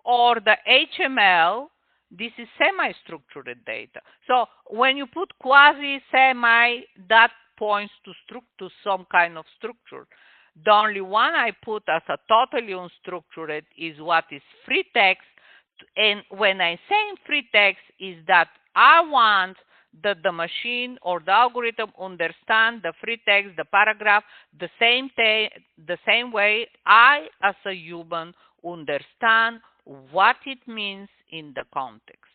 Or the HML, this is semi-structured data. So when you put quasi-semi, that points to some kind of structure. The only one I put as a totally unstructured is what is free text. And when I say free text is that I want that the machine or the algorithm understand the free text, the paragraph, the same way I as a human understand what it means in the context.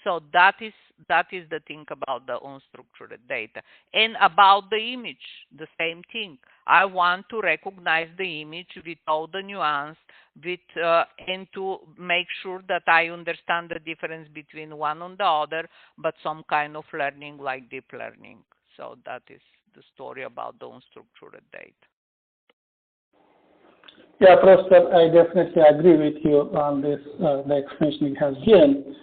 So that is the thing about the unstructured data. And about the image, the same thing. I want to recognize the image with all the nuance, and to make sure that I understand the difference between one and the other, but some kind of learning like deep learning. So that is the story about the unstructured data. Yeah, Professor, I definitely agree with you on this, the explanation you have given.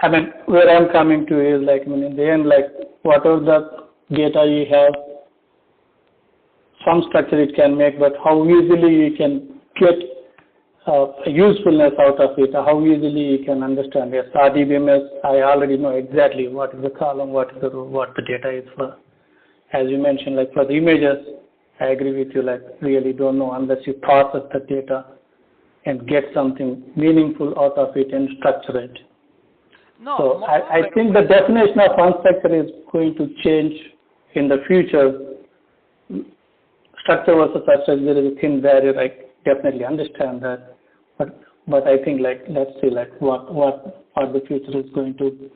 I mean, where I'm coming to is like, I mean, in the end, like, whatever the data you have, some structure it can make, but how easily you can get a usefulness out of it, how easily you can understand. Yes, RDBMS, I already know exactly what is the column, what is the row, what the data is for. As you mentioned, like for the images, I agree with you, like really don't know unless you process the data and get something meaningful out of it and structure it. No, so I think the definition of unstructured is going to change in the future. Structure versus structure, there is a thin barrier. I definitely understand that, but I think like let's see like what the future is going to.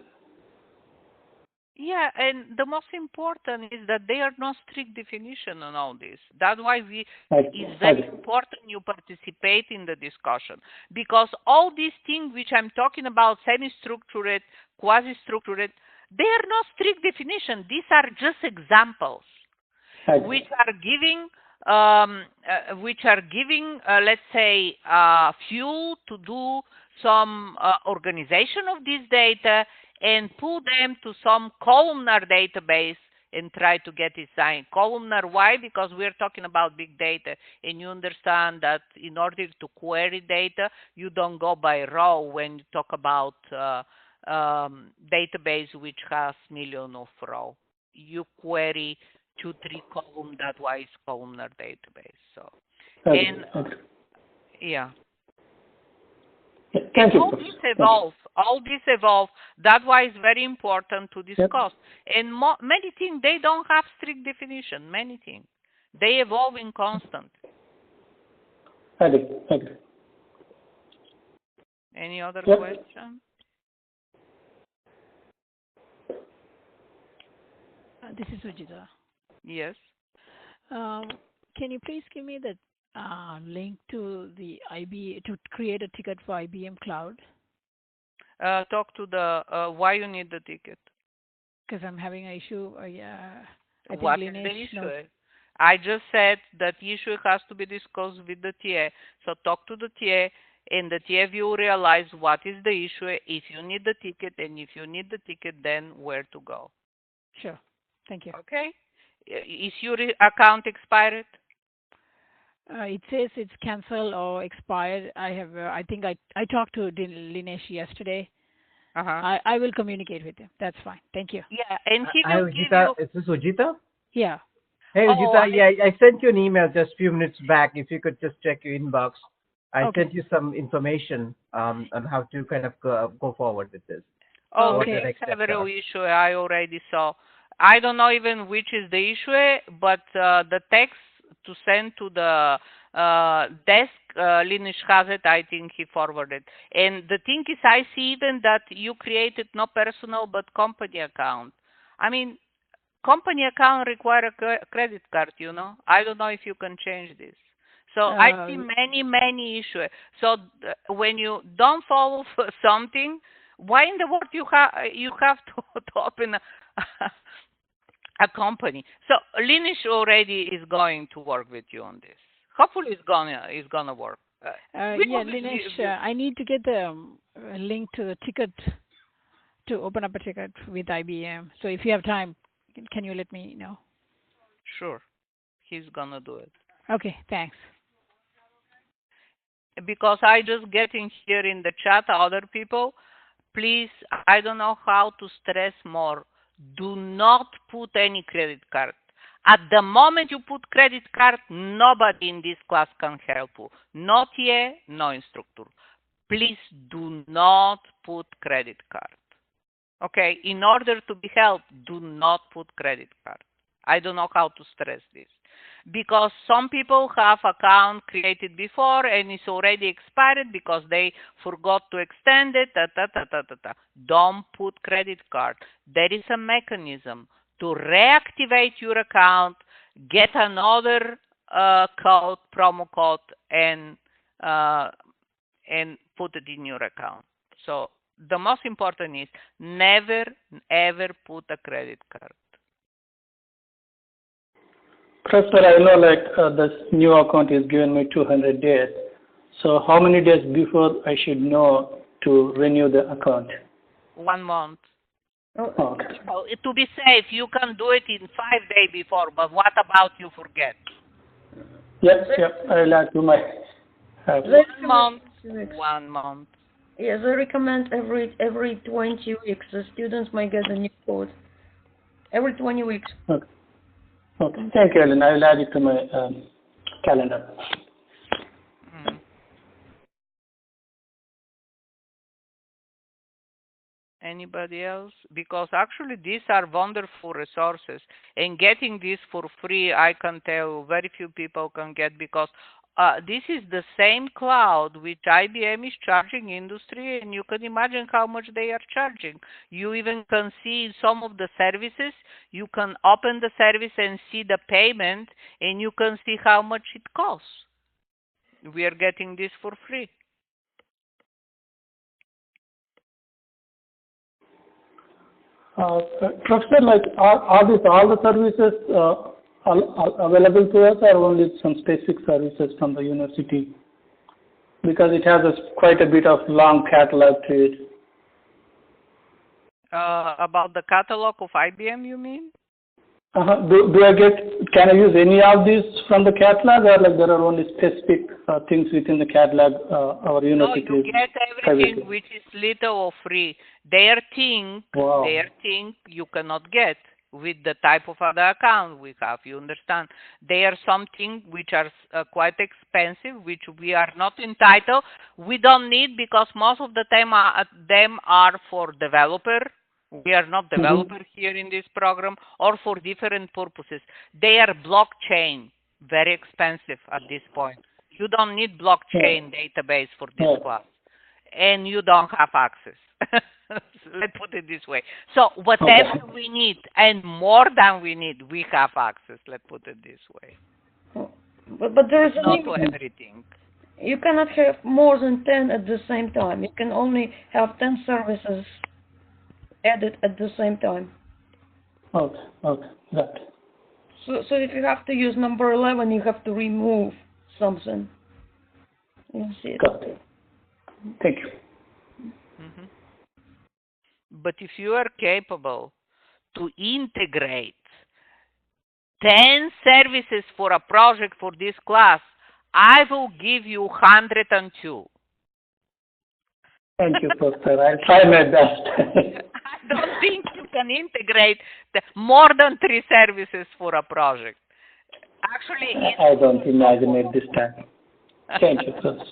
Yeah, and the most important is that there are no strict definition on all this. That's why it's very important you participate in the discussion, because all these things which I'm talking about, semi-structured, quasi-structured, they are no strict definition. These are just examples, which are giving, let's say, fuel to do some organization of this data and put them to some columnar database and try to get it signed. Columnar, why? Because we're talking about big data, and you understand that in order to query data, you don't go by row when you talk about database which has millions of rows. You query 2-3 column, that's why it's columnar database. So, yeah. Thank you. All this evolve. That's why it's very important to discuss. Yep. And many things, they don't have strict definition. Many things. They evolve in constant. Agree. Any other question? This is Sujita. Yes. Can you please give me the link to the to create a ticket for IBM Cloud? Talk to the why you need the ticket. Because I'm having an issue. I think what is the issue? I just said that issue has to be discussed with the TA. So talk to the TA, and the TA will realize what is the issue, if you need the ticket, and if you need the ticket, then where to go. Sure. Thank you. Okay. Is your account expired? It says it's canceled or expired. I think I talked to Linesh yesterday. I will communicate with him. That's fine. Thank you. Yeah, and he will give you. Is this Ujita? Yeah. Hey, Ujita. I sent you an email just a few minutes back. If you could just check your inbox, I sent you some information on how to kind of go forward with this. Okay, several issue I already saw. I don't know even which is the issue, but the text to send to the desk, Linesh has it. I think he forwarded. And the thing is, I see even that you created not personal but company account. I mean, company account require a credit card, you know. I don't know if you can change this. So I see many issues. So when you don't follow something, why in the world you have to open a company? So Linesh already is going to work with you on this. Hopefully it's gonna work. Linesh, I need to get the link to the ticket to open up a ticket with IBM. So if you have time, can you let me know? Sure, he's gonna do it. Okay, thanks. Because I just getting here in the chat other people. Please, I don't know how to stress more. Do not put any credit card. At the moment you put credit card, nobody in this class can help you. No TA, no instructor. Please do not put credit card. Okay, in order to be helped, do not put credit card. I don't know how to stress this. because some people have account created before and it's already expired because they forgot to extend it. Don't put credit card. There is a mechanism to reactivate your account, get another code, promo code, and put it in your account. So the most important is never ever put a credit card. Professor, I know this new account is giving me 200 days. So how many days before I should know to renew the account? 1 month. Okay. So, to be safe, you can do it in 5 days before, but what about you forget? Yep, I'll add to my... 1 month. 1 month. Yes, I recommend every 20 weeks. The students might get a new code. Every 20 weeks. Okay. Thank you, Ellen. I will add it to my calendar. Anybody else? Because actually these are wonderful resources, and getting this for free, I can tell very few people can get, because this is the same cloud which IBM is charging industry, and you can imagine how much they are charging. You even can see some of the services, you can open the service and see the payment, and you can see how much it costs. We are getting this for free. Professor, are these all the services available to us, or only some specific services from the university? Because it has quite a bit of long catalog to it. About the catalog of IBM, you mean? Can I use any of these from the catalog, or there are only specific things within the catalog our university? No, you get everything which is little or free. Their thing you cannot get with the type of other account we have, you understand? There are some things which are quite expensive, which we are not entitled. We don't need, because most of the time them are for developer. We are not developers here in this program, or for different purposes. They are blockchain, very expensive at this point. You don't need blockchain database for this class, and you don't have access. Let's put it this way. So whatever we need and more than we need, we have access. Let's put it this way. But there is not to everything. You cannot have more than 10 at the same time. You can only have 10 services added at the same time. Okay, got it. So if you have to use number 11, you have to remove something. You see it. Got it. Thank you. But if you are capable to integrate 10 services for a project for this class, I will give you 102. Thank you, Professor. I'll try my best. I don't think you can integrate more than 3 services for a project. Actually, I don't imagine it this time. Thank you, Professor.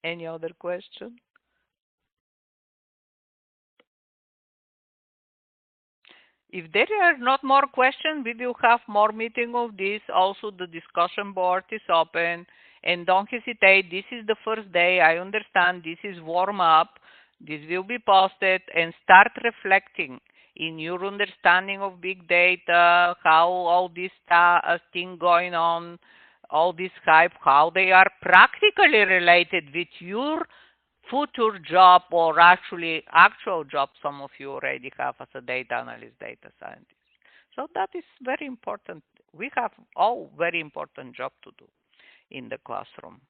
Any other question? If there are not more questions, we will have more meeting of this. Also, the discussion board is open. And don't hesitate, this is the first day. I understand this is warm up. This will be posted, and start reflecting in your understanding of big data, how all this thing going on, all this hype, how they are practically related with your future job, or actually actual job some of you already have as a data analyst, data scientist. So that is very important. We have all very important job to do in the classroom.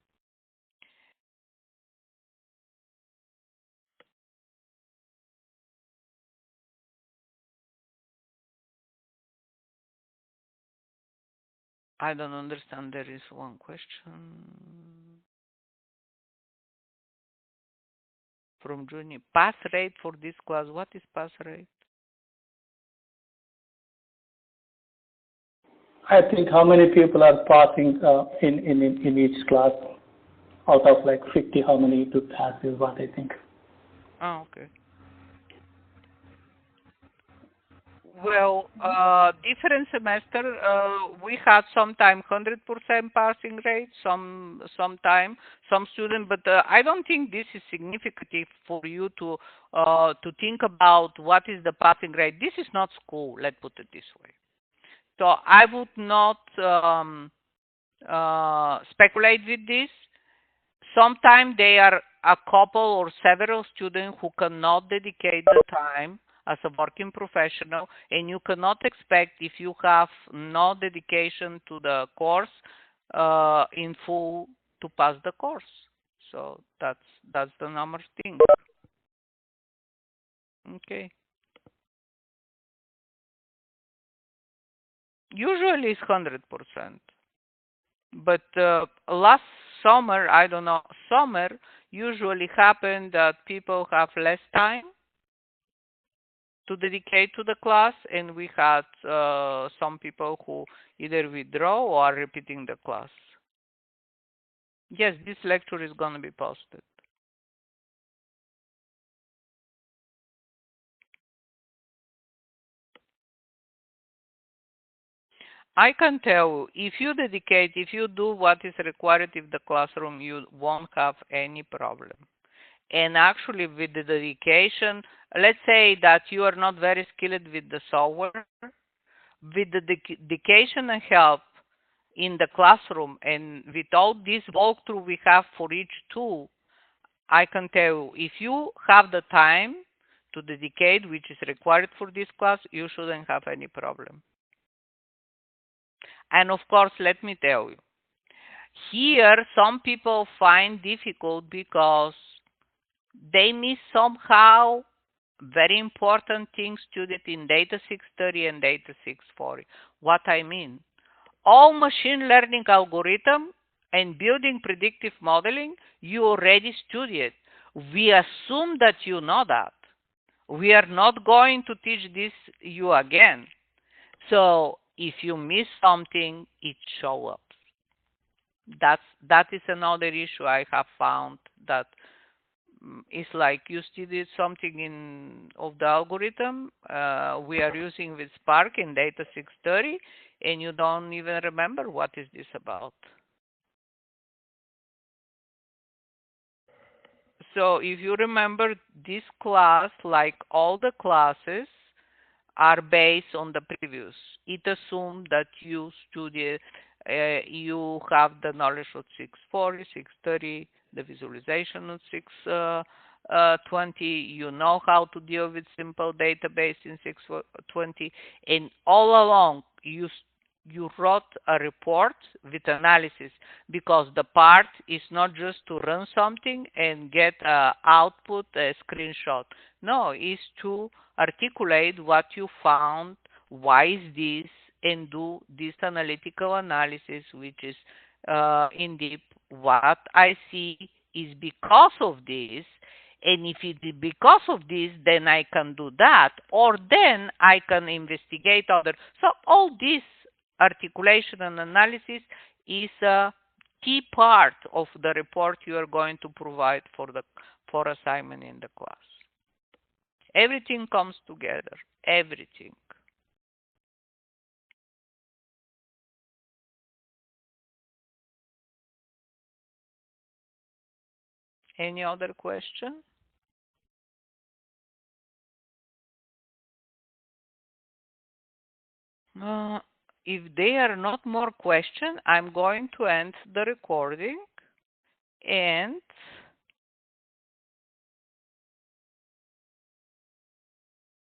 I don't understand. There is one question from Juni. Pass rate for this class. What is pass rate? I think how many people are passing in each class. out of like 50, how many to pass is what I think. Oh, okay. Well, different semester, we had sometime 100% passing rate, sometime some student, but I don't think this is significant for you to think about what is the passing rate. This is not school, let's put it this way. So I would not speculate with this. Sometimes there are a couple or several students who cannot dedicate the time as a working professional, and you cannot expect, if you have no dedication to the course in full, to pass the course. So that's the number thing. Okay. Usually it's 100%. But last summer, I don't know, summer usually happen that people have less time to dedicate to the class, and we had some people who either withdraw or are repeating the class. Yes, this lecture is going to be posted. I can tell you, if you dedicate, if you do what is required in the classroom, you won't have any problem. And actually, with the dedication, let's say that you are not very skilled with the software, with the dedication and help in the classroom, and with all this walkthrough we have for each tool, I can tell you, if you have the time to dedicate, which is required for this class, you shouldn't have any problem. And of course, let me tell you, here some people find difficult because they miss somehow very important things studied in Data 630 and Data 640. What I mean, all machine learning algorithm and building predictive modeling, you already studied. We assume that you know that. We are not going to teach this you again. So if you miss something, it shows up. That is another issue I have found, that it's like you studied something in of the algorithm we are using with Spark in Data 630, and you don't even remember what is this about. So if you remember, this class, like all the classes, are based on the previous. It assumes that you study, you have the knowledge of 640, 630, the visualization of 620. You know how to deal with simple database in 620, and all along you wrote a report with analysis, because the part is not just to run something and get output, a screenshot. No, it's to articulate what you found, why is this, and do this analytical analysis, which is in deep. What I see is because of this, and if it is because of this, then I can do that, or then I can investigate other. So all this articulation and analysis is a key part of the report you are going to provide for assignment in the class. Everything comes together. Everything. Any other question? If there are not more questions, I'm going to end the recording, and